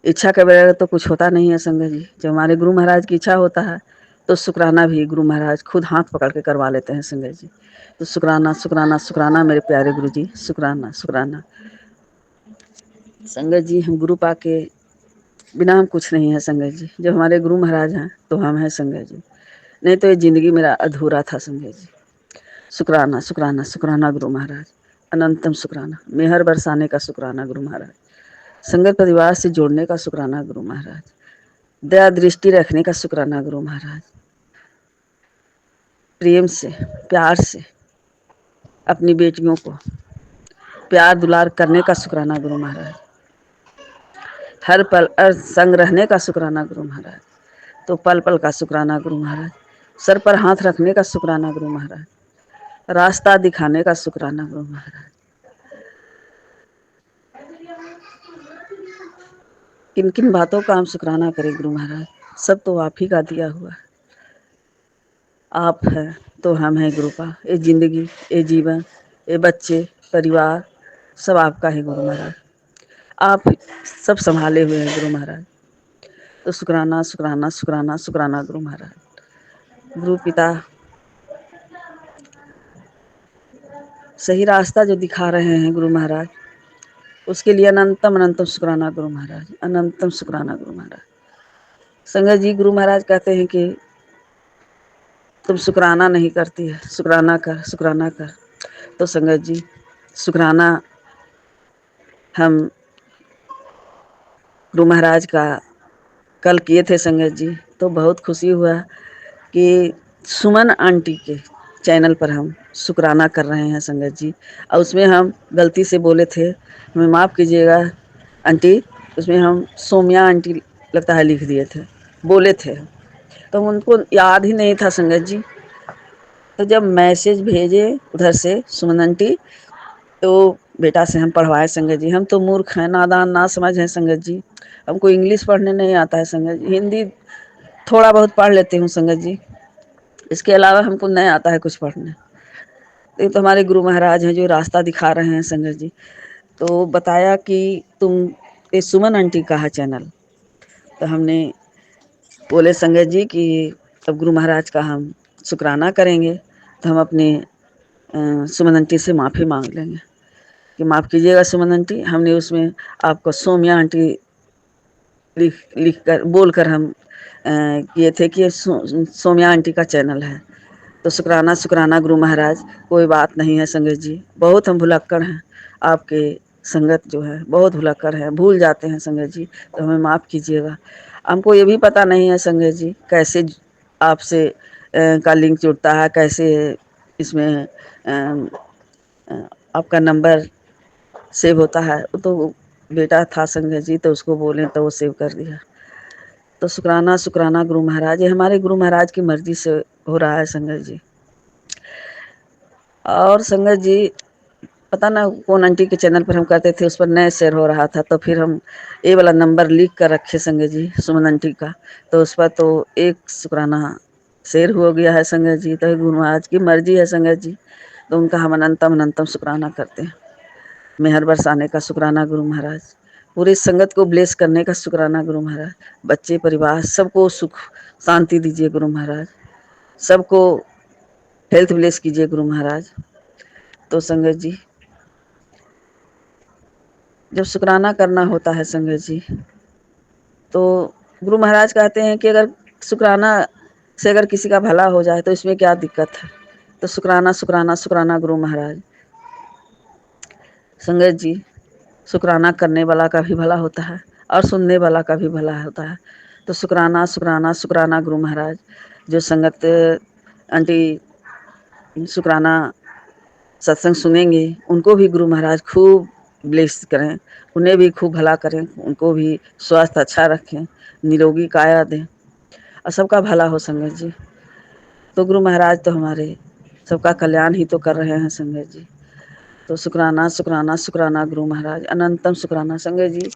इच्छा के बगैर तो कुछ होता नहीं है संगत जी। जब हमारे गुरु महाराज की इच्छा होता है तो शुक्राना भी गुरु महाराज खुद हाथ पकड़ के करवा लेते हैं संगत जी। तो शुक्राना शुक्राना शुक्राना मेरे प्यारे गुरु जी, शुक्राना शुक्राना। संगत जी, हम गुरु पाके बिना हम कुछ नहीं है संगत जी। जब हमारे गुरु महाराज हैं तो हम हैं संगत जी, नहीं तो ये जिंदगी मेरा अधूरा था संगत जी। शुक्राना शुक्राना शुक्राना गुरु महाराज, अनंतम शुक्राना, मेहर बरसाने का शुक्राना गुरु महाराज, संगत परिवार से जोड़ने का शुक्राना गुरु महाराज, दया दृष्टि रखने का शुक्राना गुरु महाराज, प्रेम से प्यार से अपनी बेटियों को प्यार दुलार करने का शुक्राना गुरु महाराज, हर पल संग रहने का शुक्राना गुरु महाराज, तो पल पल का शुक्राना गुरु महाराज, सर पर हाथ रखने का शुक्राना गुरु महाराज, रास्ता दिखाने का शुक्राना गुरु महाराज। किन किन बातों का हम शुक्राना करें गुरु महाराज, सब तो आप ही का दिया हुआ है। आप है तो हम हैं गुरु का, ये जिंदगी, ये जीवन, ये बच्चे, परिवार सब आपका है गुरु महाराज। आप सब संभाले हुए हैं गुरु महाराज, तो शुक्राना शुक्राना शुक्राना शुक्राना गुरु महाराज। गुरु पिता सही रास्ता जो दिखा रहे हैं गुरु महाराज, उसके लिए अनंतम अनंतम शुक्राना गुरु महाराज, अनंतम शुक्राना गुरु महाराज। संगत जी गुरु महाराज कहते हैं कि तुम शुक्राना नहीं करती है, शुक्राना कर, शुक्राना कर। तो संगत जी शुक्राना हम गुरु महाराज का कल किए थे संगत जी, तो बहुत खुशी हुआ कि सुमन आंटी के चैनल पर हम शुक्राना कर रहे हैं संगत जी। और उसमें हम गलती से बोले थे, हमें माफ़ कीजिएगा आंटी, उसमें हम सोम्या आंटी लगता है लिख दिए थे, बोले थे, तो उनको याद ही नहीं था संगत जी। तो जब मैसेज भेजे उधर से सुमन आंटी, तो बेटा से हम पढ़वाए संगत जी। हम तो मूर्ख हैं, नादान, ना समझ हैं संगत जी, हमको इंग्लिश पढ़ने नहीं आता है संगत जी, हिंदी थोड़ा बहुत पढ़ लेती हूँ संगत जी, इसके अलावा हमको नहीं आता है कुछ पढ़ने। ये तो हमारे गुरु महाराज हैं जो रास्ता दिखा रहे हैं संगत जी। तो बताया कि तुम ये सुमन आंटी का है चैनल, तो हमने बोले संगत जी कि अब गुरु महाराज का हम शुक्राना करेंगे, तो हम अपने सुमन आंटी से माफ़ी मांग लेंगे कि माफ़ कीजिएगा सुमन आंटी, हमने उसमें आपको सोम्या आंटी लिख कर बोल कर हम किए थे कि सोम्या आंटी का चैनल है। तो शुक्राना शुक्राना गुरु महाराज, कोई बात नहीं है संगत जी, बहुत हम भुलक्कड़ हैं, आपके संगत जो है बहुत भुलक्कड़ है, भूल जाते हैं संगत जी, तो हमें माफ़ कीजिएगा। हमको ये भी पता नहीं है संगत जी कैसे आपसे का लिंक जुड़ता है, कैसे इसमें आपका नंबर सेव होता है, तो बेटा था संगत जी, तो उसको बोले तो वो सेव कर दिया। तो शुक्राना शुक्राना गुरु महाराज, ये हमारे गुरु महाराज की मर्जी से हो रहा है संगत जी। और संगत जी पता ना कौन आंटी के चैनल पर हम करते थे, उस पर नए शेयर हो रहा था, तो फिर हम ये वाला नंबर लिख कर रखे संगत जी सुमन आंटी का, तो उस पर तो एक शुक्राना शेयर हो गया है संगत जी। तो गुरु महाराज की मर्जी है संगत जी, तो उनका हम अनंतम अनंतम शुक्राना करते हैं। मेहर बरसाने का शुक्राना गुरु महाराज, पूरी संगत को ब्लेस करने का शुक्राना गुरु महाराज, बच्चे परिवार सबको सुख शांति दीजिए गुरु महाराज, सबको हेल्थ ब्लेस कीजिए गुरु महाराज। तो संगत जी जब शुक्राना करना होता है संगत जी, तो गुरु महाराज कहते हैं कि अगर शुक्राना से अगर किसी का भला हो जाए तो इसमें क्या दिक्कत है। तो शुक्राना शुक्राना शुक्राना गुरु महाराज। संगत जी शुक्राना करने वाला का भी भला होता है और सुनने वाला का भी भला होता है। तो शुक्राना शुक्राना शुक्राना गुरु महाराज। जो संगत आंटी शुक्राना सत्संग सुनेंगे उनको भी गुरु महाराज खूब ब्लेस करें, उन्हें भी खूब भला करें, उनको भी स्वास्थ्य अच्छा रखें, निरोगी काया दें और सबका भला हो संगत जी। तो गुरु महाराज तो हमारे सबका कल्याण ही तो कर रहे हैं संगत जी। तो शुक्राना शुक्राना शुक्राना गुरु महाराज, अनंतम शुक्राना संगत जी।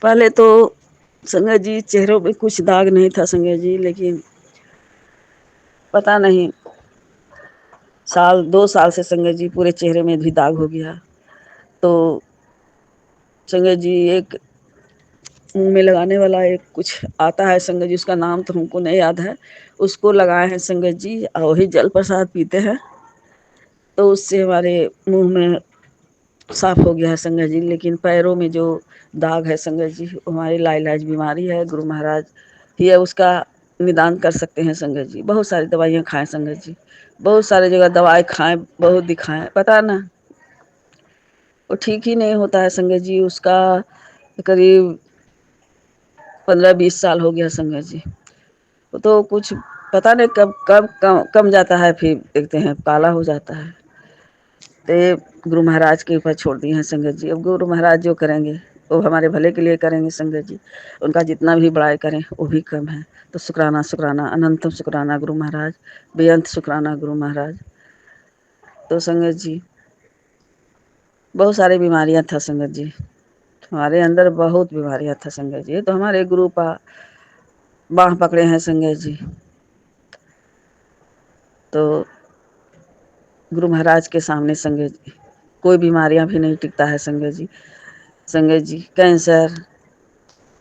पहले तो संगत जी चेहरों पे कुछ दाग नहीं था संगत जी, लेकिन पता नहीं साल 2 साल से संगत जी पूरे चेहरे में भी दाग हो गया। तो संगत जी एक मुंह में लगाने वाला एक कुछ आता है संगत जी, उसका नाम तो हमको नहीं याद है, उसको लगाए हैं संगत जी और वही जल प्रसाद पीते हैं, तो उससे हमारे मुंह में साफ हो गया है संगत जी। लेकिन पैरों में जो दाग है संगत जी वो हमारी लाइलाज बीमारी है, गुरु महाराज ही है उसका निदान कर सकते हैं संगत जी। बहुत सारी दवाइयाँ खाएं संगत जी, बहुत सारे जगह दवाई खाएं, बहुत दिखाएं, पता ना वो ठीक ही नहीं होता है संगत जी। उसका करीब 15-20 साल हो गया संगत जी। वो तो कुछ पता नहीं कब कब कम जाता है, फिर देखते हैं काला हो जाता है। तो ये गुरु महाराज के ऊपर छोड़ दिए हैं संगत जी। अब गुरु महाराज जो करेंगे वो हमारे भले के लिए करेंगे संगत जी। उनका जितना भी बड़ाई करें वो भी कम है। तो शुक्राना शुक्राना, अनंतम शुक्राना गुरु महाराज, बेअंत शुक्राना गुरु महाराज। तो संगत जी बहुत सारी बीमारियां था संगत जी, हमारे अंदर बहुत बीमारियां था संगत जी। तो हमारे गुरु पा बाह पकड़े हैं संगत जी। तो गुरु महाराज के सामने संगत जी कोई बीमारियां भी नहीं टिकता है संगत जी। संगत जी कैंसर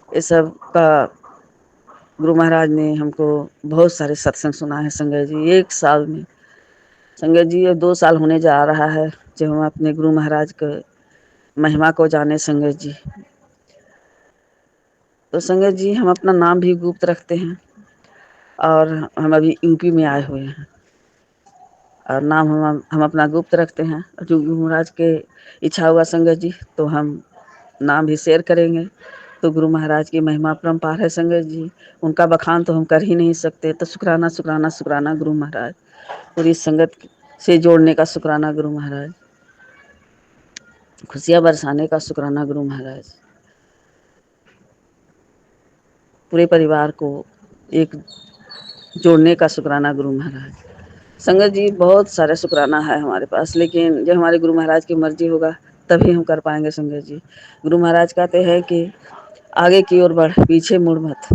ये सब का गुरु महाराज ने हमको बहुत सारे सत्संग सुना है संगत जी। 1 साल में संगत जी, ये 2 साल होने जा रहा है जब हम अपने गुरु महाराज के महिमा को जाने संगत जी। तो संगत जी हम अपना नाम भी गुप्त रखते हैं और हम अभी यूपी में आए हुए हैं और नाम हम अपना गुप्त रखते हैं। जो गुरु महाराज के इच्छा हुआ संगत जी तो हम नाम भी शेयर करेंगे। तो गुरु महाराज की महिमा परम्पार है संगत जी, उनका बखान तो हम कर ही नहीं सकते। तो शुक्राना शुक्राना शुक्राना गुरु महाराज, पूरी संगत से जोड़ने का शुक्राना गुरु महाराज, खुशियाँ बरसाने का शुक्राना गुरु महाराज, पूरे परिवार को एक जोड़ने का शुक्राना गुरु महाराज। संगत जी बहुत सारे शुक्राना है हमारे पास, लेकिन जब हमारे गुरु महाराज की मर्जी होगा तभी हम कर पाएंगे संगत जी। गुरु महाराज कहते हैं कि आगे की ओर बढ़, पीछे मुड़ मत।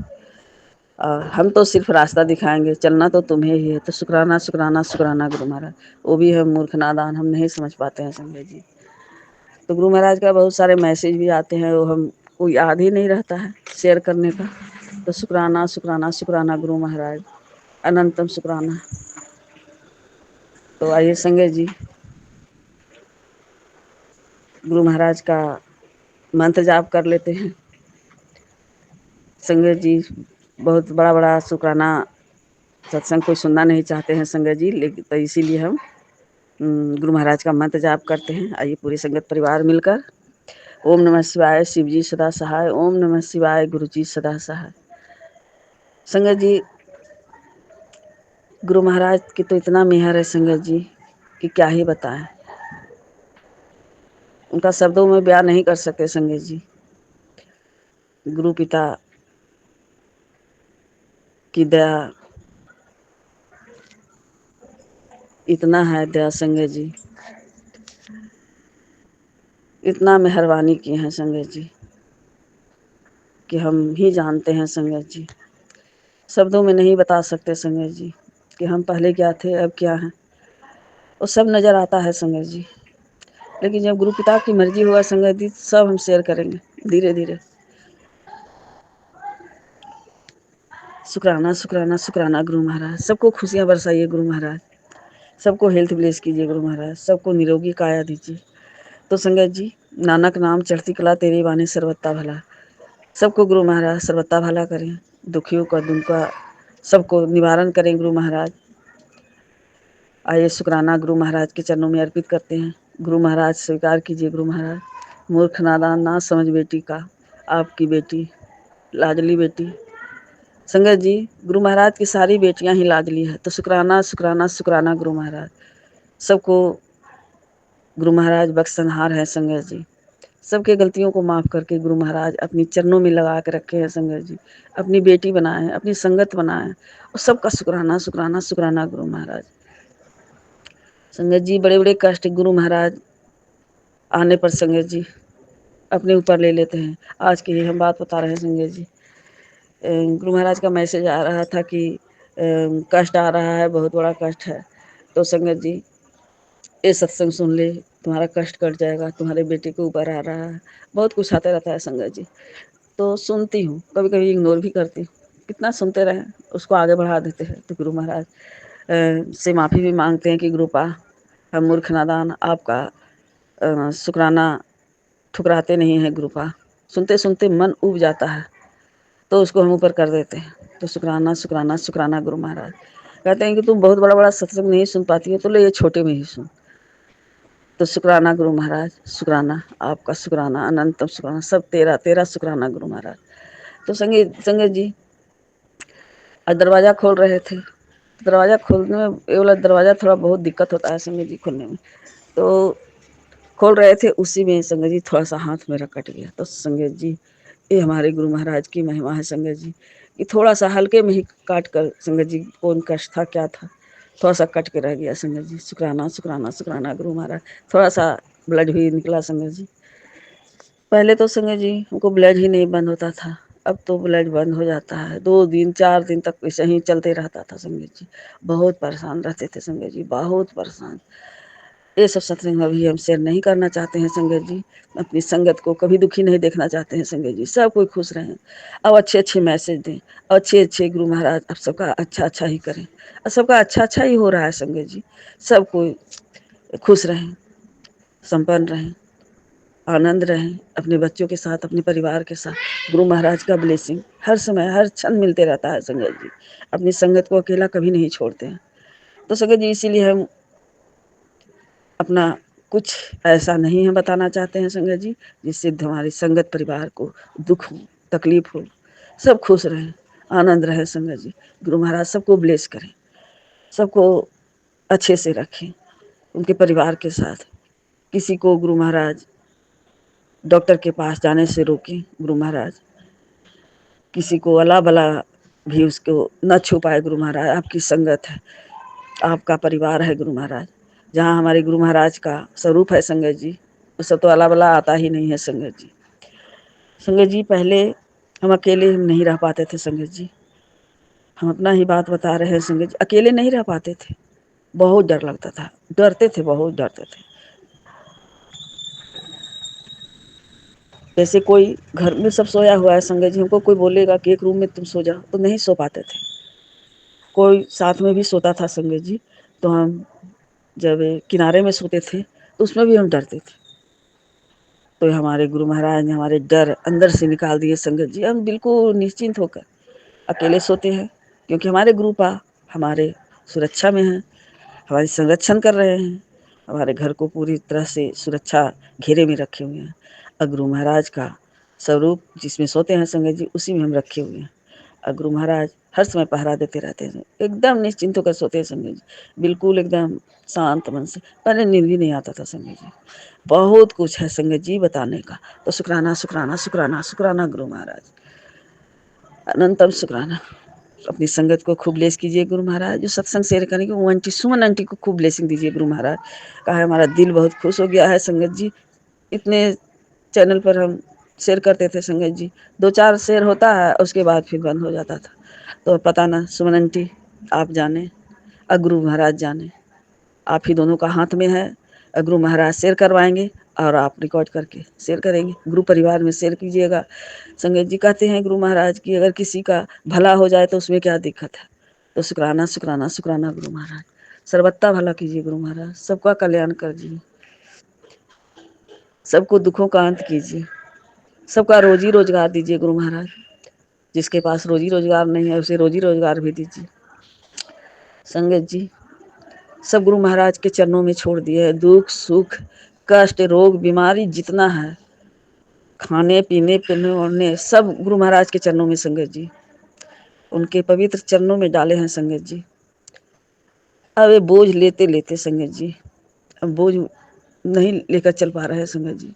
हम तो सिर्फ रास्ता दिखाएंगे, चलना तो तुम्हें ही है। तो शुक्राना शुक्राना शुक्राना गुरु महाराज। वो भी हम मूर्ख नादान, हम नहीं समझ पाते हैं संगत जी। तो गुरु महाराज का बहुत सारे मैसेज भी आते हैं, वो हमको याद ही नहीं रहता है शेयर करने का। तो शुक्राना शुक्राना शुक्राना गुरु महाराज, अनंतम शुक्राना। तो आइए संगत जी गुरु महाराज का मंत्र जाप कर लेते हैं। संगत जी बहुत बड़ा बड़ा शुक्राना सत्संग कोई सुनना नहीं चाहते हैं संगत जी, लेकिन तो इसीलिए हम गुरु महाराज का मंत्र जाप करते हैं। आइए पूरी संगत परिवार मिलकर ओम नमः शिवाय, शिव जी सदा सहाय, ओम नमः शिवाय, गुरु जी सदा सहाय। संगत जी गुरु महाराज की तो इतना मेहर है संगत जी कि क्या ही बताएं, उनका शब्दों में बयान नहीं कर सकते संगत जी। गुरु पिता की दया इतना है, दया संगत जी इतना मेहरबानी की है संगत जी कि हम ही जानते हैं संगत जी, शब्दों में नहीं बता सकते संगत जी कि हम पहले क्या थे अब क्या हैं। वो सब नज़र आता है संगत जी, लेकिन जब गुरु पिता की मर्जी हुआ संगत जी सब हम शेयर करेंगे धीरे धीरे। शुक्राना शुक्राना शुक्राना गुरु महाराज। सबको खुशियाँ बरसाइए गुरु महाराज, सबको हेल्थ ब्लेस कीजिए गुरु महाराज, सबको निरोगी काया दीजिए। तो संगत जी नानक नाम चढ़ती कला तेरी बानी सर्वत्ता भला। सबको गुरु महाराज सर्वत्ता भला करें, दुखियों का दुख का सबको निवारण करें गुरु महाराज। आइए शुक्राना गुरु महाराज के चरणों में अर्पित करते हैं। गुरु महाराज स्वीकार कीजिए गुरु महाराज। मूर्ख नादान ना समझ बेटी का, आपकी बेटी लाडली बेटी। संगत जी गुरु महाराज की सारी बेटियां ही लाडली है। तो शुक्राना शुक्राना शुक्राना गुरु महाराज। सबको गुरु महाराज बख्शनहार है संगत जी, सबके गलतियों को माफ़ करके गुरु महाराज अपनी चरणों में लगा के रखे हैं संगत जी, अपनी बेटी बनाए, अपनी संगत बनाए, और सबका शुक्राना शुक्राना शुक्राना गुरु महाराज। संगत जी बड़े बड़े कष्ट गुरु महाराज आने पर संगत जी अपने ऊपर ले लेते हैं। आज की ही हम बात बता रहे हैं संगत जी, गुरु महाराज का मैसेज आ रहा था कि कष्ट आ रहा है, बहुत बड़ा कष्ट है। तो संगत जी ये सत्संग सुन ले, तुम्हारा कष्ट कट जाएगा, तुम्हारे बेटे के ऊपर आ रहा है, बहुत कुछ आता रहता है संगत जी। तो सुनती हूँ, कभी कभी इग्नोर भी करती हूँ, कितना सुनते रहें, उसको आगे बढ़ा देते हैं। तो गुरु महाराज से माफ़ी भी मांगते हैं कि गुरुपा हम मूर्ख नादान आपका शुक्राना ठुकराते नहीं हैं गुरुपा, सुनते सुनते मन उब जाता है तो उसको हम ऊपर कर देते हैं। तो शुक्राना शुक्राना शुक्राना गुरु महाराज। कहते हैं कि तुम बहुत बड़ा बड़ा सत्संग नहीं सुन पाती हो, तो ले ये छोटे में ही सुन। तो शुक्राना गुरु महाराज, शुक्राना आपका, शुक्राना अनंतम शुक्राना, सब तेरा तेरा शुक्राना गुरु महाराज। तो संगत जी आज दरवाज़ा खोल रहे थे, दरवाज़ा खोलने में ये वाला दरवाज़ा थोड़ा बहुत दिक्कत होता है संगत जी खोलने में। तो खोल रहे थे, उसी में संगत जी थोड़ा सा हाथ मेरा कट गया। तो संगत जी, ये हमारे गुरु महाराज की महिमा है संगत जी, कि थोड़ा सा हल्के में ही काट कर संगत जी, कौन कष्ट था क्या था, थोड़ा सा कट के रह गया संगत जी। शुक्राना शुक्राना शुक्राना गुरु महाराज। थोड़ा सा ब्लड भी निकला संगत जी। पहले तो संगत जी हमको ब्लड ही नहीं बंद होता था, अब तो ब्लड बंद हो जाता है। 2 दिन 4 दिन तक वैसे ही चलते रहता था संगत जी। बहुत परेशान रहते थे संगत जी, बहुत परेशान। ये सब सत्संग अभी हम शेयर नहीं करना चाहते हैं संगत जी। अपनी संगत को कभी दुखी नहीं देखना चाहते हैं संगत जी। सब कोई खुश रहें और अच्छे अच्छे मैसेज दें, अच्छे अच्छे गुरु महाराज अब सबका अच्छा अच्छा ही करें, और सबका अच्छा अच्छा ही हो रहा है संगत जी। सब कोई खुश रहें, संपन्न रहें, आनंद रहें अपने बच्चों के साथ, अपने परिवार के साथ। गुरु महाराज का ब्लेसिंग हर समय हर क्षण मिलते रहता है संगत जी। अपनी संगत को अकेला कभी नहीं छोड़ते हैं। तो संगत जी इसीलिए हम अपना कुछ ऐसा नहीं हम बताना चाहते हैं संगत जी, जिससे हमारी संगत परिवार को दुख हो, तकलीफ हो। सब खुश रहें, आनंद रहे संगत जी। गुरु महाराज सबको ब्लेस करें, सबको अच्छे से रखें उनके परिवार के साथ। किसी को गुरु महाराज डॉक्टर के पास जाने से रोकें गुरु महाराज। किसी को अला बला भी उसको न छू पाए गुरु महाराज। आपकी संगत है, आपका परिवार है गुरु महाराज। जहाँ हमारे गुरु महाराज का स्वरूप है संगत जी, उस सब तो अला बला आता ही नहीं है संगत जी। संगत जी पहले हम अकेले हम नहीं रह पाते थे संगत जी। हम अपना ही बात बता रहे हैं संगत जी, अकेले नहीं रह पाते थे, बहुत डर लगता था, डरते थे, बहुत डरते थे। जैसे कोई घर में सब सोया हुआ है संगत जी, हमको कोई बोलेगा कि एक रूम में तुम सो जाओ, तो नहीं सो पाते थे। कोई साथ में भी सोता था संगत जी, तो हम जब किनारे में सोते थे तो उसमें भी हम डरते थे। तो हमारे गुरु महाराज ने हमारे डर अंदर से निकाल दिए संगत जी। हम बिल्कुल निश्चिंत होकर अकेले सोते हैं, क्योंकि हमारे गुरुपा हमारे सुरक्षा में हैं, हमारी संरक्षण कर रहे हैं, हमारे घर को पूरी तरह से सुरक्षा घेरे में रखे हुए हैं। और गुरु महाराज का स्वरूप जिसमें सोते हैं संगत जी, उसी में हम रखे हुए हैं। और गुरु महाराज हर समय पहरा देते रहते हैं, एकदम निश्चिंत होकर सोते हैं संगत जी, बिल्कुल एकदम शांत मन से। पहले नींद भी नहीं आता था संगत जी। बहुत कुछ है संगत जी बताने का। तो शुक्राना शुक्राना शुक्राना शुक्राना गुरु महाराज, अनंतम शुक्राना। अपनी संगत को खूब ब्लेस कीजिए गुरु महाराज। जो सत्संग शेयर करेंगे वो आंटी सुमन आंटी को खूब ब्लेसिंग दीजिए गुरु महाराज। कहा है हमारा दिल बहुत खुश हो गया है संगत जी। इतने चैनल पर हम शेयर करते थे संगत जी, 2-4 शेयर होता है उसके बाद फिर बंद हो जाता था। तो पता ना सुमन आंटी आप जाने और गुरु महाराज जाने, आप ही दोनों का हाथ में है। गुरु महाराज शेयर करवाएंगे और आप रिकॉर्ड करके शेयर करेंगे, गुरु परिवार में शेयर कीजिएगा। संगत जी कहते हैं गुरु महाराज की अगर किसी का भला हो जाए तो उसमें क्या दिक्कत है। तो शुक्राना शुक्राना शुक्राना गुरु महाराज। सर्वत्ता भला कीजिए गुरु महाराज, सबका कल्याण कर दीजिए, सबको दुखों का अंत कीजिए, सबका रोजी रोजगार दीजिए गुरु महाराज। जिसके पास रोजी रोजगार नहीं है उसे रोजी रोजगार भी दीजिए। संगत जी सब गुरु महाराज के चरणों में छोड़ दिए है। दुख सुख कष्ट रोग बीमारी जितना है, खाने पीने पहनने ओढ़ने सब गुरु महाराज के चरणों में संगत जी, उनके पवित्र चरणों में डाले हैं संगत जी। अब ये बोझ लेते लेते संगत जी, अब बोझ नहीं लेकर चल पा रहे हैं संगत जी।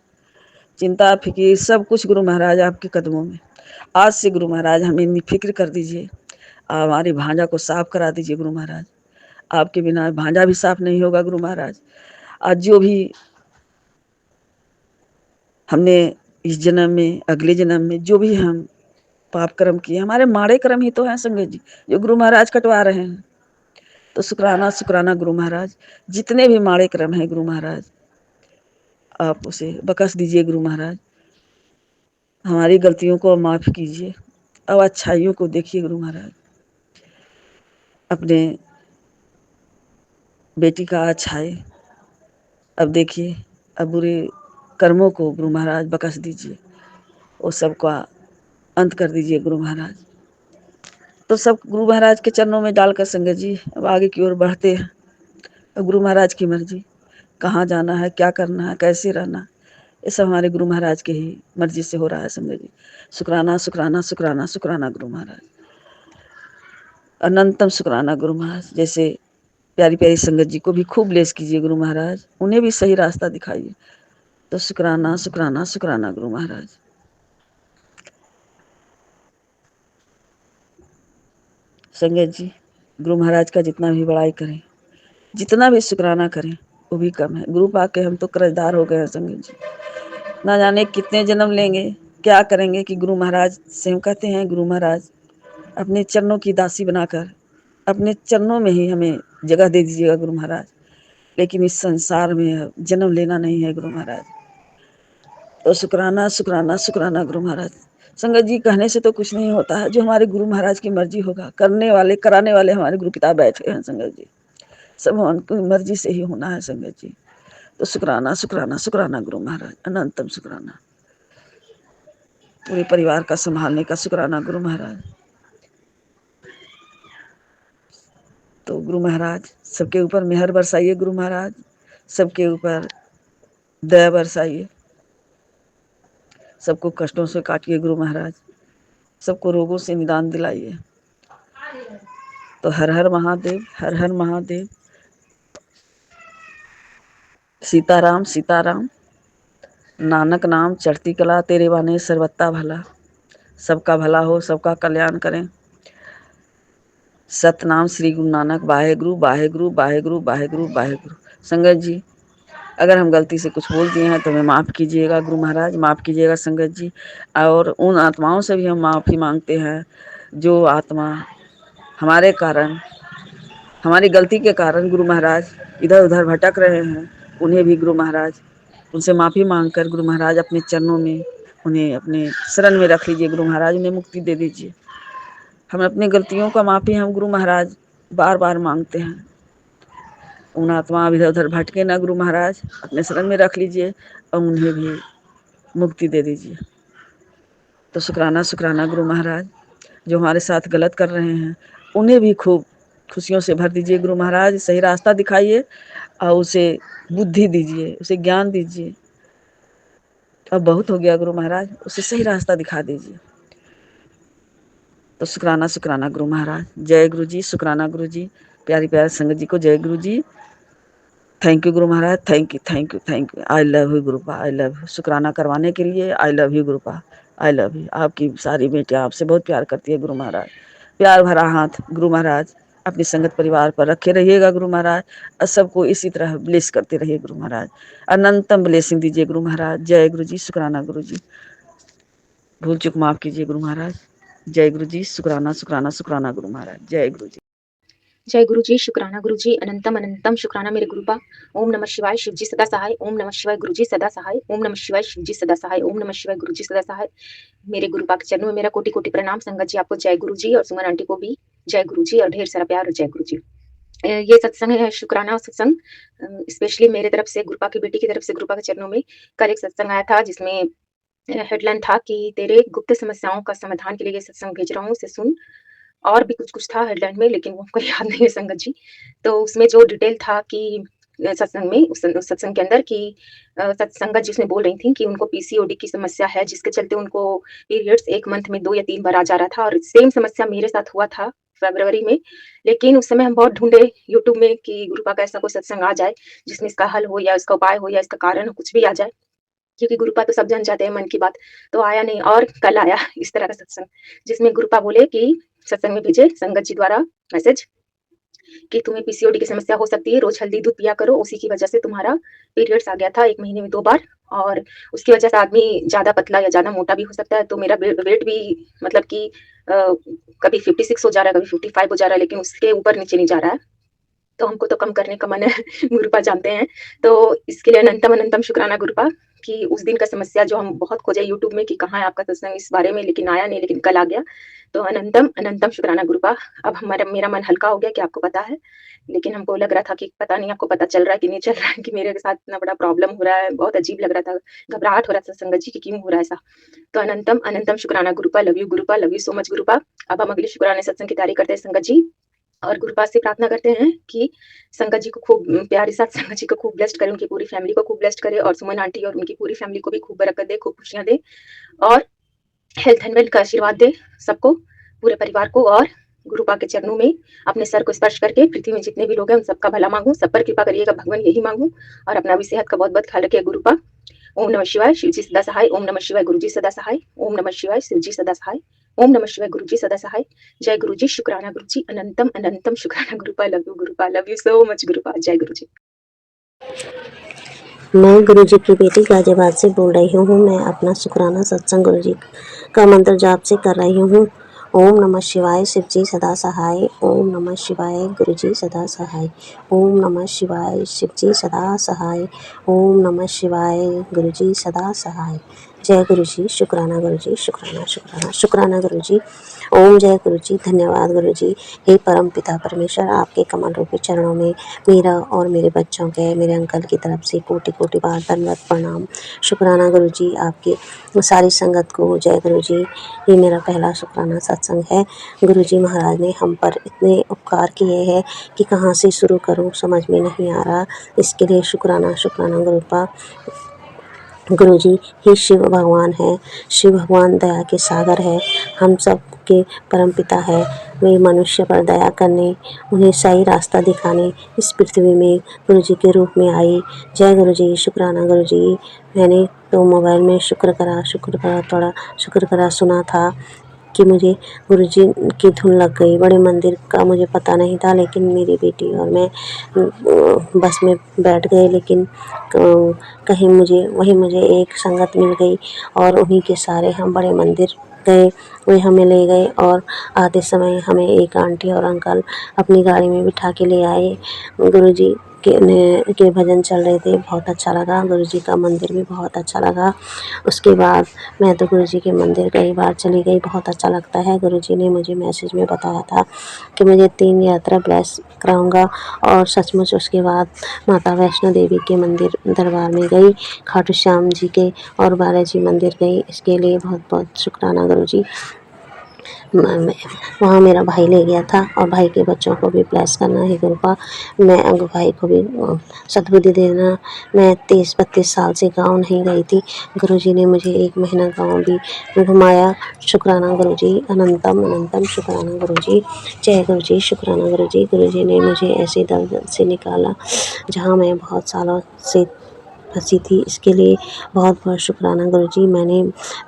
चिंता फिक्र सब कुछ गुरु महाराज आपके कदमों में। आज से गुरु महाराज हमें निफिक्र कर दीजिए, हमारी भांजा को साफ करा दीजिए गुरु महाराज। आपके बिना भांजा भी साफ नहीं होगा गुरु महाराज। आज जो भी हमने इस जन्म में अगले जन्म में जो भी हम पाप कर्म किए, हमारे माड़े कर्म ही तो हैं संगत जी, जो गुरु महाराज कटवा रहे हैं। तो शुक्राना शुक्राना गुरु महाराज। जितने भी माड़े कर्म हैं गुरु महाराज आप उसे बख्श दीजिए गुरु महाराज। हमारी गलतियों को माफ़ कीजिए, अब अच्छाइयों को देखिए गुरु महाराज। अपने बेटी का अच्छाई अब देखिए, अब बुरे कर्मों को गुरु महाराज बख्श दीजिए, वो सबका अंत कर दीजिए गुरु महाराज। तो सब गुरु महाराज के चरणों में डालकर संगत जी अब आगे की ओर बढ़ते हैं। अब गुरु महाराज की मर्जी, कहाँ जाना है, क्या करना है, कैसे रहना, ये सब हमारे गुरु महाराज के ही मर्जी से हो रहा है संगत जी। शुक्राना शुक्राना शुक्राना शुक्राना गुरु महाराज, अनंतम शुक्राना गुरु महाराज। जैसे प्यारी प्यारी संगत जी को भी खूब ब्लेस कीजिए गुरु महाराज, उन्हें भी सही रास्ता दिखाइए। तो शुक्राना शुक्राना शुक्राना गुरु महाराज। संगत जी, गुरु महाराज का जितना भी बड़ाई करें, जितना भी शुक्राना करें, वो भी कम है। गुरु पाके हम तो कर्जदार हो गए हैं संगत जी, ना जाने कितने जन्म लेंगे, क्या करेंगे कि गुरु महाराज से हम कहते हैं गुरु महाराज अपने चरणों की दासी बनाकर अपने चरणों में ही हमें जगह दे दीजिएगा गुरु महाराज। लेकिन इस संसार में जन्म लेना नहीं है गुरु महाराज। तो शुक्राना शुक्राना शुक्राना गुरु महाराज। संगत जी, कहने से तो कुछ नहीं होता है, जो हमारे गुरु महाराज की मर्जी होगा, करने वाले कराने वाले हमारे गुरु पिता बैठे हैं संगत जी, सब उनकी मर्जी से ही होना है संगत जी। तो शुक्राना शुक्राना शुक्राना गुरु महाराज, अनंतम शुक्राना। पूरे परिवार का संभालने का शुक्राना गुरु महाराज। तो गुरु महाराज सबके ऊपर मेहर बरसाइए गुरु महाराज, सबके ऊपर दया बरसाइए, सबको कष्टों से काटिए गुरु महाराज, सबको रोगों से निदान दिलाइए। तो हर हर महादेव, हर हर महादेव। सीताराम सीताराम, नानक नाम चढ़ती कला, तेरे बाने सर्वत्ता भला। सबका भला हो, सबका कल्याण करें। सतनाम श्री गुरु नानक, वाहे गुरु वाहे गुरु वाहे गुरु वाहे गुरु वाहे गुरु। संगत जी, अगर हम गलती से कुछ बोल दिए हैं तो हमें माफ़ कीजिएगा गुरु महाराज, माफ़ कीजिएगा संगत जी। और उन आत्माओं से भी हम माफ़ी मांगते हैं जो आत्मा हमारे कारण, हमारी गलती के कारण गुरु महाराज इधर उधर भटक रहे हैं, उन्हें भी गुरु महाराज उनसे माफ़ी मांग कर गुरु महाराज अपने चरणों में उन्हें अपने शरण में रख लीजिए गुरु महाराज, उन्हें मुक्ति दे दीजिए। हम अपनी गलतियों का माफ़ी हम गुरु महाराज बार बार मांगते हैं। उन आत्मा इधर उधर भटके ना गुरु महाराज, अपने शरण में रख लीजिए और उन्हें भी मुक्ति दे दीजिए। तो शुक्राना शुक्राना गुरु महाराज, जो हमारे साथ गलत कर रहे हैं उन्हें भी खूब खुशियों से भर दीजिए गुरु महाराज, सही रास्ता दिखाइए और उसे बुद्धि दीजिए, उसे ज्ञान दीजिए। अब बहुत हो गया गुरु महाराज, उसे सही रास्ता दिखा दीजिए। तो शुक्राना शुक्राना गुरु महाराज। जय गुरु जी, शुक्राना गुरु जी, प्यारी प्यारी संगत जी को जय गुरु जी। थैंक यू गुरु महाराज, thank you thank you thank you. I love you गुरुपा, आई लव यू। शुक्राना करवाने के लिए आई लव यू गुरुपा, आई लव यू। आपकी सारी बेटियां आपसे बहुत प्यार करती है गुरु महाराज। प्यार भरा हाथ गुरु महाराज अपनी संगत परिवार पर रखे रहिएगा गुरु महाराज, और सबको इसी तरह ब्लेस करते रहिए गुरु महाराज, अनंतम ब्लेसिंग दीजिए गुरु महाराज। जय गुरु जी, शुक्राना गुरु जी, भूल चूक माफ कीजिए गुरु महाराज। जय गुरु जी, शुक्राना शुक्राना शुक्राना गुरु महाराज। जय गुरु जी।
जय गुरु जी, शुक्राना गुरु जी, अनंतम अनंतम शुक्राना मेरे गुरुपा। ओम नमः शिवाय, शिव जी सदा सहाय। ओम नमः शिवाय, गुरु जी सदा सहाय। ओम नमः शिवाय, शिव जी सदा सहाय। ओम नमः शिवाय, गुरु जी सदा सहाय। मेरे गुरुपा के चरणों में मेरा कोटि कोटि प्रणाम। संगत जी आपको जय गुरु जी, और सुमन आंटी को भी जय गुरु जी, और ढेर सारा प्यार और जय गुरु जी। ये सत्संग है शुक्राना सत्संग, स्पेशली मेरे तरफ से, गुरुपा की बेटी की तरफ से गुरुपा के चरणों में कल एक सत्संग आया था, जिसमें हेडलाइन था कि तेरे गुप्त समस्याओं का समाधान के लिए ये सत्संग भेज रहा हूँ, उसे सुन। और भी कुछ था हेडलाइन में, लेकिन वो हमको याद नहीं है संगत जी। तो उसमें जो डिटेल था कि सत्संग में, उस सत्संग के अंदर कि संगत जी उसमें बोल रही थी कि उनको पीसीओडी की समस्या है, जिसके चलते उनको पीरियड्स 1 मंथ में 2 या 3 बार आ जा रहा था, और सेम समस्या मेरे साथ हुआ था फरवरी में। लेकिन उस समय हम बहुत ढूंढे यूट्यूब में कि गुरुपा का ऐसा कोई सत्संग आ जाए जिसमें इसका हल हो, या इसका उपाय हो, या इसका कारण हो, कुछ भी आ जाए, क्योंकि गुरुपा तो सब जान जाते हैं मन की बात। तो आया नहीं, और कल आया इस तरह का सत्संग, जिसमें गुरुपा बोले कि सत्संग में भेजे संगत जी द्वारा मैसेज कि तुम्हें पीसीओडी की समस्या हो सकती है, रोज हल्दी दूध पिया करो, उसी की वजह से तुम्हारा पीरियड्स आ गया था 1 महीने में 2 बार, और उसकी वजह से आदमी ज्यादा पतला या ज्यादा मोटा भी हो सकता है। तो मेरा वेट भी मतलब कि कभी 56 हो जा रहा है, कभी 55 हो जा रहा है, लेकिन उसके ऊपर नीचे नहीं जा रहा है। तो हमको तो कम करने का मन है गुरुपा जानते हैं। तो इसके लिए अनंतम अनंतम शुक्राना गुरुपा कि उस दिन का समस्या जो हम बहुत खोजे यूट्यूब में कि कहाँ है आपका सत्संग इस बारे में, लेकिन आया नहीं, लेकिन कल आ गया। तो अनंतम अनंतम शुक्राना गुरुपा। अब मेरा मन हल्का हो गया कि आपको पता है, लेकिन हमको लग रहा था कि पता नहीं आपको पता चल रहा है कि नहीं चल रहा है, कि मेरे साथ इतना बड़ा प्रॉब्लम हो रहा है, बहुत अजीब लग रहा था, घबराहट हो रहा था संगत जी कि क्यों हो रहा है ऐसा। तो अनंतम अनंतम शुक्राना गुरुपा, लव यू गुरुपा, लव यू सो मच गुरुपा। अब हम अगले शुक्राने सत्संग की तैयारी करते हैं संगत जी, और गुरुपा से प्रार्थना करते हैं कि संगत जी को खूब प्यारे साथ संगत जी को खूब ब्लेस्ड करे, उनकी पूरी फैमिली को खूब ब्लेस्ड करे, और सुमन आंटी और उनकी पूरी फैमिली को भी खूब बरकत दे, खूब खुशियां दे, और हेल्थ एंड वेल्थ का आशीर्वाद दे सबको, पूरे परिवार को, और गुरुपा के चरणों में अपने सर को स्पर्श करके पृथ्वी में जितने भी लोग हैं उन सबका भला मांगू, सब पर कृपा करिएगा भगवान, यही मांगू। और अपना भी सेहत का बहुत बहुत ख्याल रखिए गुरुपा। ओम नमः शिवाय, शिव जी सदा सहाय। ओम नमः शिवाय, गुरु जी सदा सहाय। ओम नमः शिवाय, शिव जी सदा सहाय। ओम नमः शिवाय, गुरु जी सदा सहाय। जय गुरु जी, शुक्राना गुरु जी, अनंतम अनंतम शुक्राना गुरुपा। लव यू गुरुपा, लव यू सो मच गुरुपा। जय गुरु जी।
मैं गुरुजी की बेटी गाजियाबाद से बोल रही हूँ। मैं अपना शुक्राना सत्संग गुरुजी का मंत्र जाप से कर रही हूँ। ओम नमः शिवाय, शिव जी सदा सहाय। ओम नमः शिवाय, गुरुजी सदा सहाय। ओम नमः शिवाय, शिव जी सदा सहाय। ओम नमः शिवाय, गुरुजी सदा सहाय। जय गुरुजी, शुक्राना गुरुजी, शुक्राना शुक्राना शुक्राना गुरुजी। ओम जय गुरुजी, धन्यवाद गुरुजी। हे परम पिता परमेश्वर, आपके कमल रूपी चरणों में मेरा और मेरे बच्चों के, मेरे अंकल की तरफ से कोटि कोटि बार दंडवत प्रणाम। शुक्राना गुरुजी आपकी सारी संगत को। जय गुरुजी। ये मेरा पहला शुक्राना सत्संग है। गुरुजी महाराज ने हम पर इतने उपकार किए हैं कि कहाँ से शुरू करूँ समझ में नहीं आ रहा। इसके लिए शुक्राना शुक्राना गुरुपा। गुरुजी ही शिव भगवान है। शिव भगवान दया के सागर है, हम सब के परमपिता है। वे मनुष्य पर दया करने, उन्हें सही रास्ता दिखाने इस पृथ्वी में गुरुजी के रूप में आई। जय गुरुजी, शुक्राना गुरुजी। मैंने तो मोबाइल में शुक्र करा थोड़ा शुक्र करा सुना था कि मुझे गुरुजी की धुन लग गई। बड़े मंदिर का मुझे पता नहीं था, लेकिन मेरी बेटी और मैं बस में बैठ गए, लेकिन कहीं मुझे एक संगत मिल गई और उन्हीं के सहारे हम बड़े मंदिर गए। वे हमें ले गए और आते समय हमें एक आंटी और अंकल अपनी गाड़ी में बिठा के ले आए। गुरुजी के भजन चल रहे थे, बहुत अच्छा लगा। गुरुजी का मंदिर भी बहुत अच्छा लगा। उसके बाद मैं तो गुरुजी के मंदिर कई बार चली गई, बहुत अच्छा लगता है। गुरुजी ने मुझे मैसेज में बताया था कि मुझे 3 यात्रा ब्लेस कराऊंगा, और सचमुच उसके बाद माता वैष्णो देवी के मंदिर दरबार में गई, खाटू श्याम जी के और बालाजी मंदिर गई। इसके लिए बहुत बहुत शुक्राना गुरुजी। वहाँ मेरा भाई ले गया था, और भाई के बच्चों को भी ब्लेस करना है गुरुपा। मैं भाई को भी सद्बुद्धि देना। मैं 30-32 साल से गांव नहीं गई थी। गुरुजी ने मुझे 1 महीना गांव भी घुमाया। शुक्राना गुरुजी, अनंतम अनंतम शुक्राना गुरुजी। जय गुरुजी, शुक्राना गुरुजी। गुरुजी ने मुझे ऐसे दलदल से निकाला जहाँ मैं बहुत सालों से फंसी थी। इसके लिए बहुत बहुत शुक्राना गुरुजी। मैंने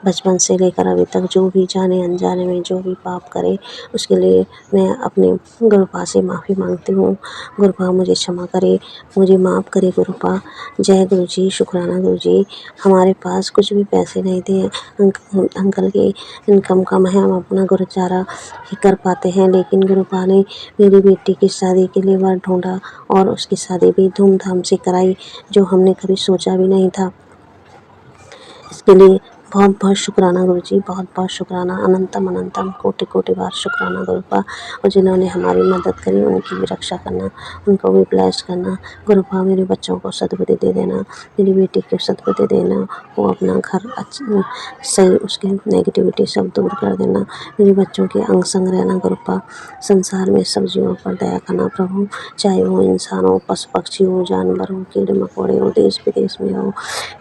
बचपन से लेकर अभी तक जो भी जाने अनजाने में जो भी पाप करे, उसके लिए मैं अपने गुरुपा से माफ़ी मांगती हूँ। गुरुपा मुझे क्षमा करे, मुझे माफ़ करे गुरुपा। जय गुरुजी, शुक्राना गुरुजी। हमारे पास कुछ भी पैसे नहीं थे, अंकल की इनकम कम है, हम अपना गुरुचारा ही कर पाते हैं, लेकिन गुरुपा ने मेरी बेटी की शादी के लिए वर ढूंढा और उसकी शादी भी धूमधाम से कराई, जो हमने कभी सोचा भी नहीं था। इसके लिए बहुत बहुत शुक्राना गुरुजी, बहुत बहुत शुक्राना, अनंतम अनंतम कोटि कोटि बार शुक्राना गुरुपा। और जिन्होंने हमारी मदद करी उनकी भी रक्षा करना, उनको भी ब्लेस करना। गुरुपा मेरे बच्चों को सद्बुद्धि दे देना, मेरी बेटी को सद्बुद्धि देना, वो अपना घर सही, उसकी नेगेटिविटी सब दूर कर देना। मेरे बच्चों के अंग संग रहना गुरुपा। संसार में सब जीवों पर दया करना प्रभु, चाहे वो इंसान हो, पशु पक्षी हो, जानवर हो, कीड़े मकोड़े हो, देश विदेश में हो,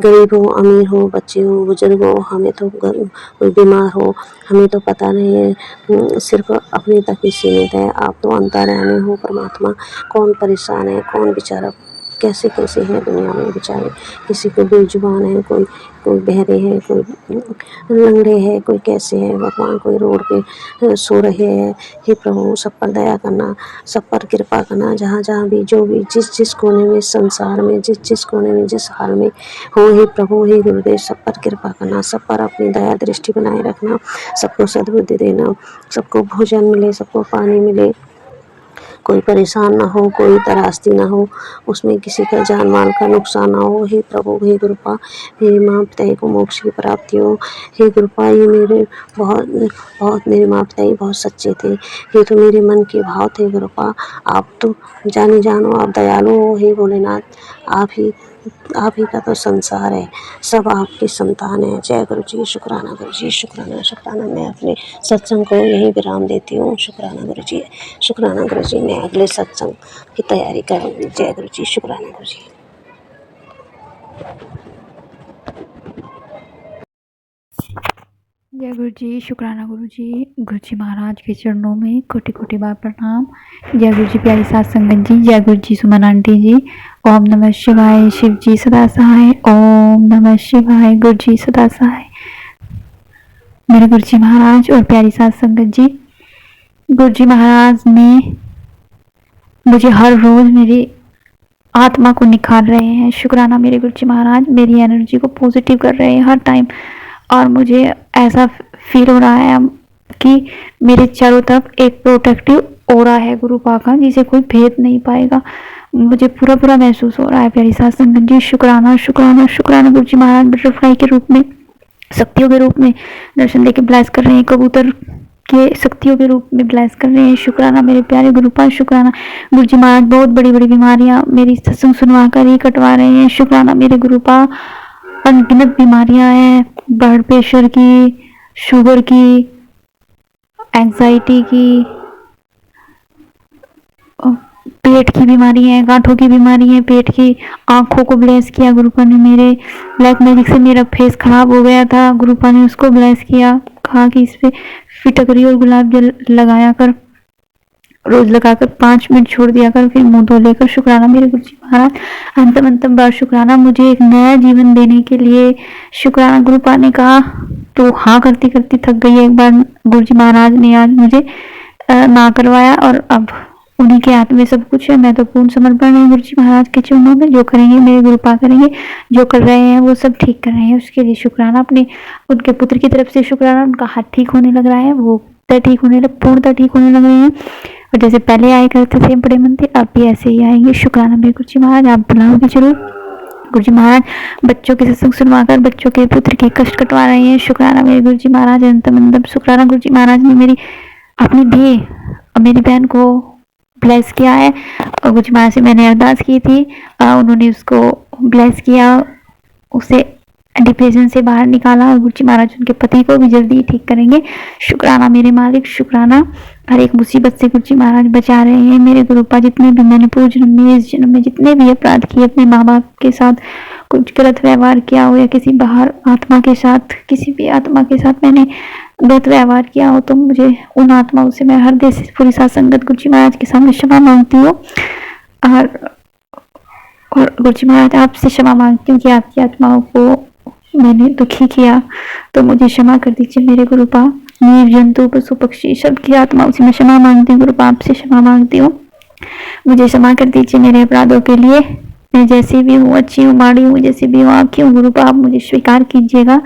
गरीब हो, अमीर हो, बच्चे हो, बुजुर्ग हो, हमें तो कोई बीमार हो, हमें तो पता नहीं है, सिर्फ अपने तक ही सीमित है। आप तो अंतर्यामी हो परमात्मा। कौन परेशान है, कौन बेचारा कैसे कैसे है दुनिया में बेचारे, किसी को बेजुबान है, कोई बहरे हैं, कोई लंगड़े हैं, कोई कैसे है भगवान, कोई रोड पे सो रहे हैं। हे प्रभु, सब पर दया करना, सब पर कृपा करना। जहाँ जहाँ भी जो भी जिस कोने में संसार में जिस कोने में जिस हाल में हो, हे प्रभु, हे गुरुदेव, सब पर कृपा करना, सब पर अपनी दया दृष्टि बनाए रखना, सबको सद्बुद्धि देना, सबको भोजन मिले, सबको पानी मिले, कोई परेशान ना हो, कोई त्रासदी ना हो, उसमें किसी का जान माल का नुकसान ना हो। हे प्रभु, हे गुरुपा, मेरे माँ पिता को मोक्ष की प्राप्ति हो। हे गुरुपा, ये मेरे बहुत मेरे माँ पिता बहुत सच्चे थे, ये तो मेरे मन के भाव थे गुरुपा। आप तो जाने जानो, आप दयालु हो। हे भोलेनाथ, आप ही का तो संसार है, सब आपकी संतान है। जय गुरु जी, शुक्राना गुरु जी, शुक्राना शुक्राना। मैं अपने सत्संग को यही विराम देती हूँ। शुक्राना गुरु जी, शुक्राना गुरु जी। मैं अगले सत्संग की तैयारी करूँगी। जय गुरु जी, शुक्राना गुरु जी।
जय गुरु जी, शुक्राना गुरु जी महाराज के चरणों में कोटि कोटि बार प्रणाम। जय गुरु जी प्यारी साथ संगत जी, जय गुरु जी सुमन आंटी जी। ओम नमः शिवाय, शिव जी सदा सहाय। ओम नमः शिवाय, गुरु जी सदा सहाय। मेरे गुरु जी महाराज और प्यारी साथ संगत जी, गुरु जी महाराज ने मुझे हर रोज मेरी आत्मा को निखार रहे हैं। शुक्राना मेरे गुरु जी महाराज, मेरी एनर्जी को पॉजिटिव कर रहे हैं हर टाइम। और मुझे ऐसा फील हो रहा है अब कि मेरे चारों तरफ एक प्रोटेक्टिव ऑरा है गुरु पा का, जिसे कोई भेद नहीं पाएगा। मुझे पूरा पूरा महसूस हो रहा है प्यारी साथ संगत जी। शुक्राना शुक्राना शुक्राना गुरु जी महाराज, बटरफ्लाई के रूप में, शक्तियों के रूप में दर्शन देके ब्लेस कर रहे हैं, कबूतर के शक्तियों के रूप में ब्लेस कर रहे हैं। शुक्राना मेरे प्यारे गुरु पा, शुक्राना गुरु जी महाराज। बहुत बड़ी बड़ी बीमारियां मेरी सत्संग सुनवा कर ही कटवा रहे हैं। शुक्राना मेरे गुरु पा। अनगिनत बीमारियां हैं, ब्लड प्रेशर की, शुगर की, एंजाइटी की, पेट की बीमारी है, गांठों की बीमारी है, पेट की। आंखों को ब्लेस किया गुरुपा ने मेरे। ब्लैक मैजिक से मेरा फेस खराब हो गया था, गुरुपा ने उसको ब्लेस किया। कहा कि इस पे फिटकरी और गुलाब जल लगाया कर, रोज लगाकर 5 मिनट छोड़ दिया कर, फिर मुंह धो लेकर। शुक्राना मेरे गुरु जी महाराज। अंतम अंतम बार शुक्राना मुझे एक नया जीवन देने के लिए। शुक्राना गुरुपा ने कहा तो हाँ करती करती थक गई। एक बार गुरु जी महाराज ने आज मुझे ना करवाया और अब उन्हीं के हाथ में सब कुछ है। मैं तो पूर्ण समर्पण है गुरु जी महाराज के चरणों में। जो करेंगे मेरे गुरुपा करेंगे, जो कर रहे हैं वो सब ठीक कर रहे हैं, उसके लिए शुक्राना। अपने उनके पुत्र की तरफ से शुक्राना, उनका हाथ ठीक होने लग रहा है, वो ठीक होने लग, पूर्णतः ठीक होने लग रहे हैं। और जैसे पहले आए करते थे बड़े मंदिर, अब भी ऐसे ही आएंगे। शुक्राना मेरे गुरु जी महाराज, आप बुलाओगे जरूर। गुरु जी महाराज बच्चों के सत्संग सुनवाकर बच्चों के पुत्र के कष्ट कटवा रहे हैं। शुक्राना मेरे गुरु जी महाराज। अंतम अंतम शुक्राना गुरु जी महाराज ने मेरी अपनी दी और मेरी बहन को ब्लेस किया है। और गुरु जी महाराज से मैंने अरदास की थी, उन्होंने उसको ब्लेस किया, उसे डिप्रेशन से बाहर निकाला। और गुरु जी महाराज उनके पति को भी जल्दी ठीक करेंगे। शुक्राना मेरे मालिक, शुक्राना। हर एक मुसीबत से गुरु जी महाराज बचा रहे हैं मेरे गुरुपा। जितने भी मैंने पूर्व जन्म में, इस जन्म में जितने भी अपराध किए, अपने माँ बाप के साथ कुछ गलत व्यवहार किया हो, या किसी बाहर आत्मा के साथ, किसी भी आत्मा के साथ मैंने गलत व्यवहार किया हो, तो मुझे उन आत्माओं से मैं हृदय से पूरी साथ संगत गुरु जी महाराज के सामने क्षमा मांगती हूँ। और गुरु जी महाराज आपसे क्षमा मांगती हूँ कि आपकी आत्माओं को मैंने दुखी किया, तो मुझे क्षमा कर दीजिए मेरे गुरुपा। जीव जंतु पशु पक्षी सबकी आत्माओं से मैं क्षमा मांगती हूँ गुरुपा, आपसे क्षमा मांगती हूँ। मुझे क्षमा कर दीजिए मेरे अपराधों के लिए। मैं जैसी भी हूँ, अच्छी हूँ, माड़ी हूँ, जैसी भी हूँ, आपकी हूँ गुरुपा, आप मुझे स्वीकार कीजिएगा।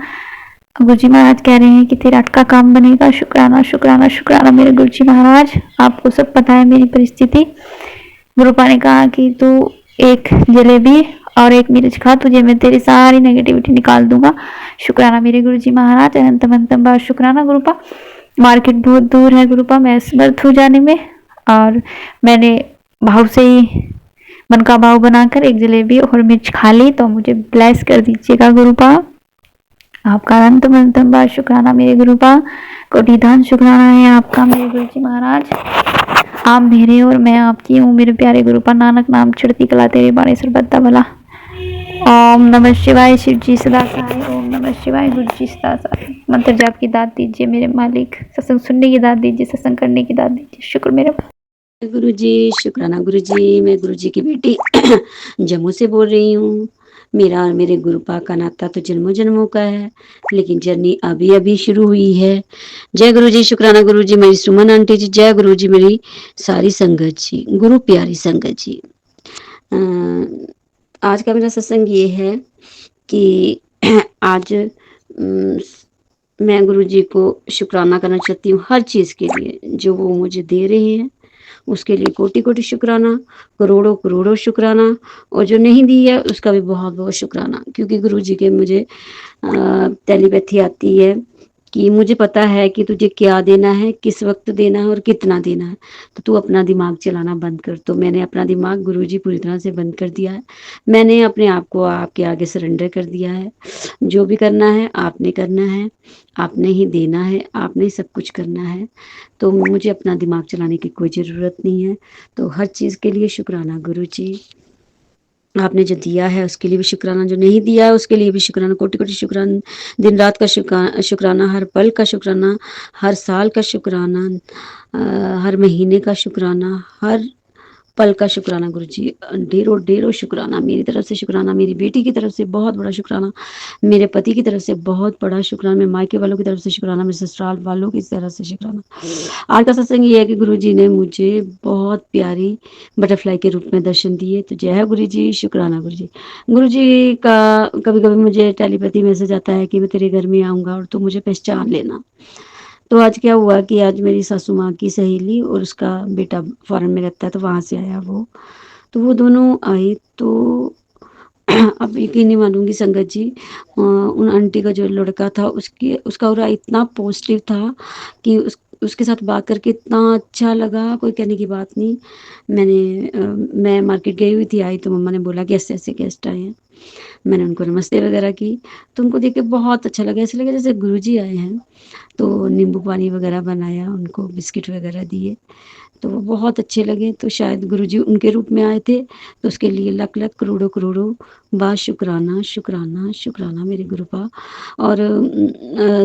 गुरु जी महाराज कह रहे हैं कि तेरा अटका काम बनेगा। शुक्राना शुक्राना शुक्राना मेरे गुरु जी महाराज। आपको सब पता है मेरी परिस्थिति। गुरुपा ने कहा कि तू एक जलेबी और एक मिर्च खा, तुझे मैं तेरी सारी नेगेटिविटी निकाल दूंगा। शुक्राना मेरे गुरु जी महाराज। अंतम अंतम बार शुक्राना गुरुपा। मार्केट बहुत दूर है गुरुपा, मैं असमर्थ हूँ जाने में, और मैंने भाव से ही मन का भाव बनाकर एक जलेबी और मिर्च खा ली, तो मुझे ब्लेस कर दीजिएगा गुरुपा। आपका अंतम अंतम बार शुक्राना मेरे गुरुपा। कोटिधान शुक्राना है आपका मेरे गुरु जी महाराज। आप मेरे और मैं आपकी हूँ मेरे प्यारे गुरुपा। नानक नाम चढ़ती कला तेरे बाणे सरबत्ता भला। ओम नमः शिवाय, शिव जी सदा सहाय। ओम नमः शिवाय, गुरु जी सदा सहाय। मंत्र जाप की दात दीजिए मेरे मालिक, सत्संग सुनने की दात दीजिए, सत्संग करने की दात दीजिए। शुक्र मेरे
गुरु जी, शुक्राना गुरु जी। मैं गुरु जी की बेटी जम्मू से बोल रही हूँ। मेरा और मेरे गुरुपा का नाता तो जन्मों जन्मों का है, लेकिन जर्नी अभी अभी शुरू हुई है। जय गुरु जी, शुक्राना गुरु जी, मेरी सुमन आंटी जी। जय गुरु जी, मेरी सारी संगत जी, गुरु प्यारी संगत जी। आज का मेरा सत्संग ये है कि आज मैं गुरु जी को शुक्राना करना चाहती हूँ हर चीज़ के लिए जो वो मुझे दे रहे हैं, उसके लिए कोटि कोटि शुक्राना, करोड़ों करोड़ों शुक्राना। और जो नहीं दी है उसका भी बहुत बहुत शुक्राना, क्योंकि गुरु जी के मुझे टेलीपैथी आती है कि मुझे पता है कि तुझे क्या देना है, किस वक्त देना है और कितना देना है, तो तू अपना दिमाग चलाना बंद कर। तो मैंने अपना दिमाग गुरुजी पूरी तरह से बंद कर दिया है। मैंने अपने आप को आपके आगे सरेंडर कर दिया है। जो भी करना है आपने करना है, आपने ही देना है, आपने सब कुछ करना है। तो मुझे अपना दिमाग चलाने की कोई ज़रूरत नहीं है। तो हर चीज़ के लिए शुक्राना गुरुजी। आपने जो दिया है उसके लिए भी शुक्राना, जो नहीं दिया है उसके लिए भी शुक्राना, कोटि कोटि शुक्राना, दिन रात का शुक्राना, हर पल का शुक्राना, हर साल का शुक्राना, हर महीने का शुक्राना, हर पल का शुक्राना गुरुजी। ढेरों ढेरों शुक्राना, मेरी तरफ से शुक्राना, मेरी बेटी की तरफ से बहुत बड़ा शुक्राना, मेरे पति की तरफ से बहुत बड़ा शुक्राना, मेरे मायके वालों की तरफ से शुक्राना, मेरे ससुराल वालों की तरफ से शुक्राना। आज का सत्संग ये है कि गुरुजी ने मुझे बहुत प्यारी बटरफ्लाई के रूप में दर्शन दिए। तो जय है गुरुजी, शुक्राना गुरुजी। गुरुजी का कभी कभी मुझे टेलीपैथी मैसेज आता है कि मैं तेरे घर में आऊँगा और तू मुझे पहचान लेना। तो आज क्या हुआ कि आज मेरी सासू माँ की सहेली और उसका बेटा फॉरेन में रहता है, तो वहाँ से आया वो, तो वो दोनों आए। तो अब यकीन नहीं मानूंगी संगत जी, उन आंटी का जो लड़का था उसका ऑरा इतना पॉजिटिव था कि उसके साथ बात करके इतना अच्छा लगा, कोई कहने की बात नहीं। मैं मार्केट गई हुई थी, आई तो मम्मा ने बोला कि ऐसे ऐसे गेस्ट आए हैं। मैंने उनको नमस्ते वगैरह की, तो उनको देख के बहुत अच्छा लगा, ऐसे लगा जैसे गुरुजी आए हैं। तो नींबू पानी वगैरह बनाया, उनको बिस्किट वगैरह दिए, तो वो बहुत अच्छे लगे। तो शायद गुरुजी उनके रूप में आए थे, तो उसके लिए लख लख करोड़ों करोड़ों बार शुक्राना शुक्राना शुक्राना मेरे गुरुपा। और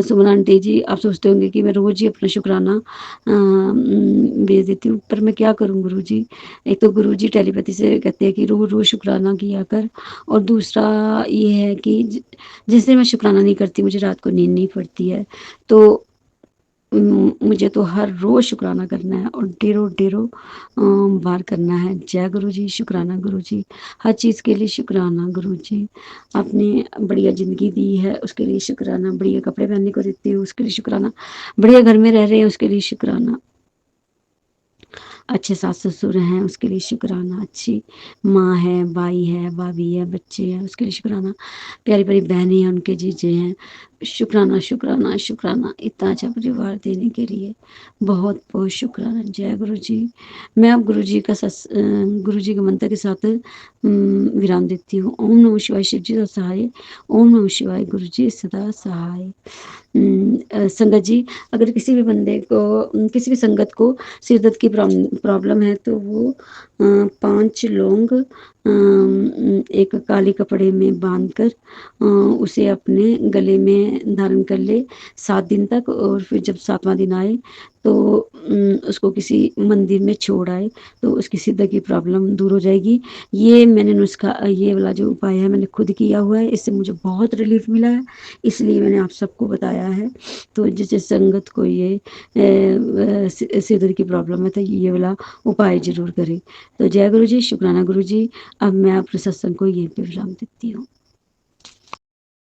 सुमन आंटी जी, आप सोचते होंगे कि मैं रोज़ ही अपना शुक्राना भेज देती हूँ, पर मैं क्या करूँ गुरुजी। एक तो गुरुजी टेलीपैथी से कहते हैं कि रोज़ रोज़ शुक्राना किया कर, और दूसरा ये है कि जिस दिन मैं शुक्राना नहीं करती मुझे रात को नींद नहीं पड़ती है। तो मुझे तो हर रोज़ शुक्राना करना है और ढेरों ढेरों बार करना है। जय गुरुजी, शुक्राना गुरुजी, हर चीज़ के लिए शुक्राना गुरुजी। आपने बढ़िया ज़िंदगी दी है उसके लिए शुक्राना, बढ़िया कपड़े पहनने को देते हो उसके लिए शुक्राना, बढ़िया घर में रह रहे हैं उसके लिए शुक्राना, अच्छे सास ससुर हैं उसके लिए शुक्राना, अच्छी माँ है, भाई है, भाभी है, बच्चे हैं उसके लिए शुक्राना, प्यारी प्यारी बहनें हैं, उनके जीजे हैं, शुक्राना शुक्राना शुक्राना, इतना अच्छा परिवार देने के लिए बहुत बहुत शुक्राना। जय गुरु जी। मैं अब गुरु जी के मंत्र के साथ विराम देती हूँ। ओम नमः शिवाय, शिव जी सदा सहाय। ओम नमः शिवाय, गुरु जी सदा सहाय। संगत जी, अगर किसी भी बंदे को, किसी भी संगत को सिर दर्द की प्रॉब्लम है तो वो 5 लौंग एक काले कपड़े में बांधकर उसे अपने गले में धारण कर ले 7 दिन तक, और फिर जब 7वां दिन आए तो उसको किसी मंदिर में छोड़ आए तो उसकी सिर दर्द की प्रॉब्लम दूर हो जाएगी। ये मैंने नुस्खा, ये वाला जो उपाय है मैंने खुद किया हुआ है, इससे मुझे बहुत रिलीफ मिला है, इसलिए मैंने आप सबको बताया है। तो जिस संगत को ये सिर दर्द की प्रॉब्लम है तो ये वाला उपाय जरूर करें। तो जय गुरु जी, शुक्राना गुरु जी। अब मैं अपने सत्संग को यहीं पे विराम देती हूँ।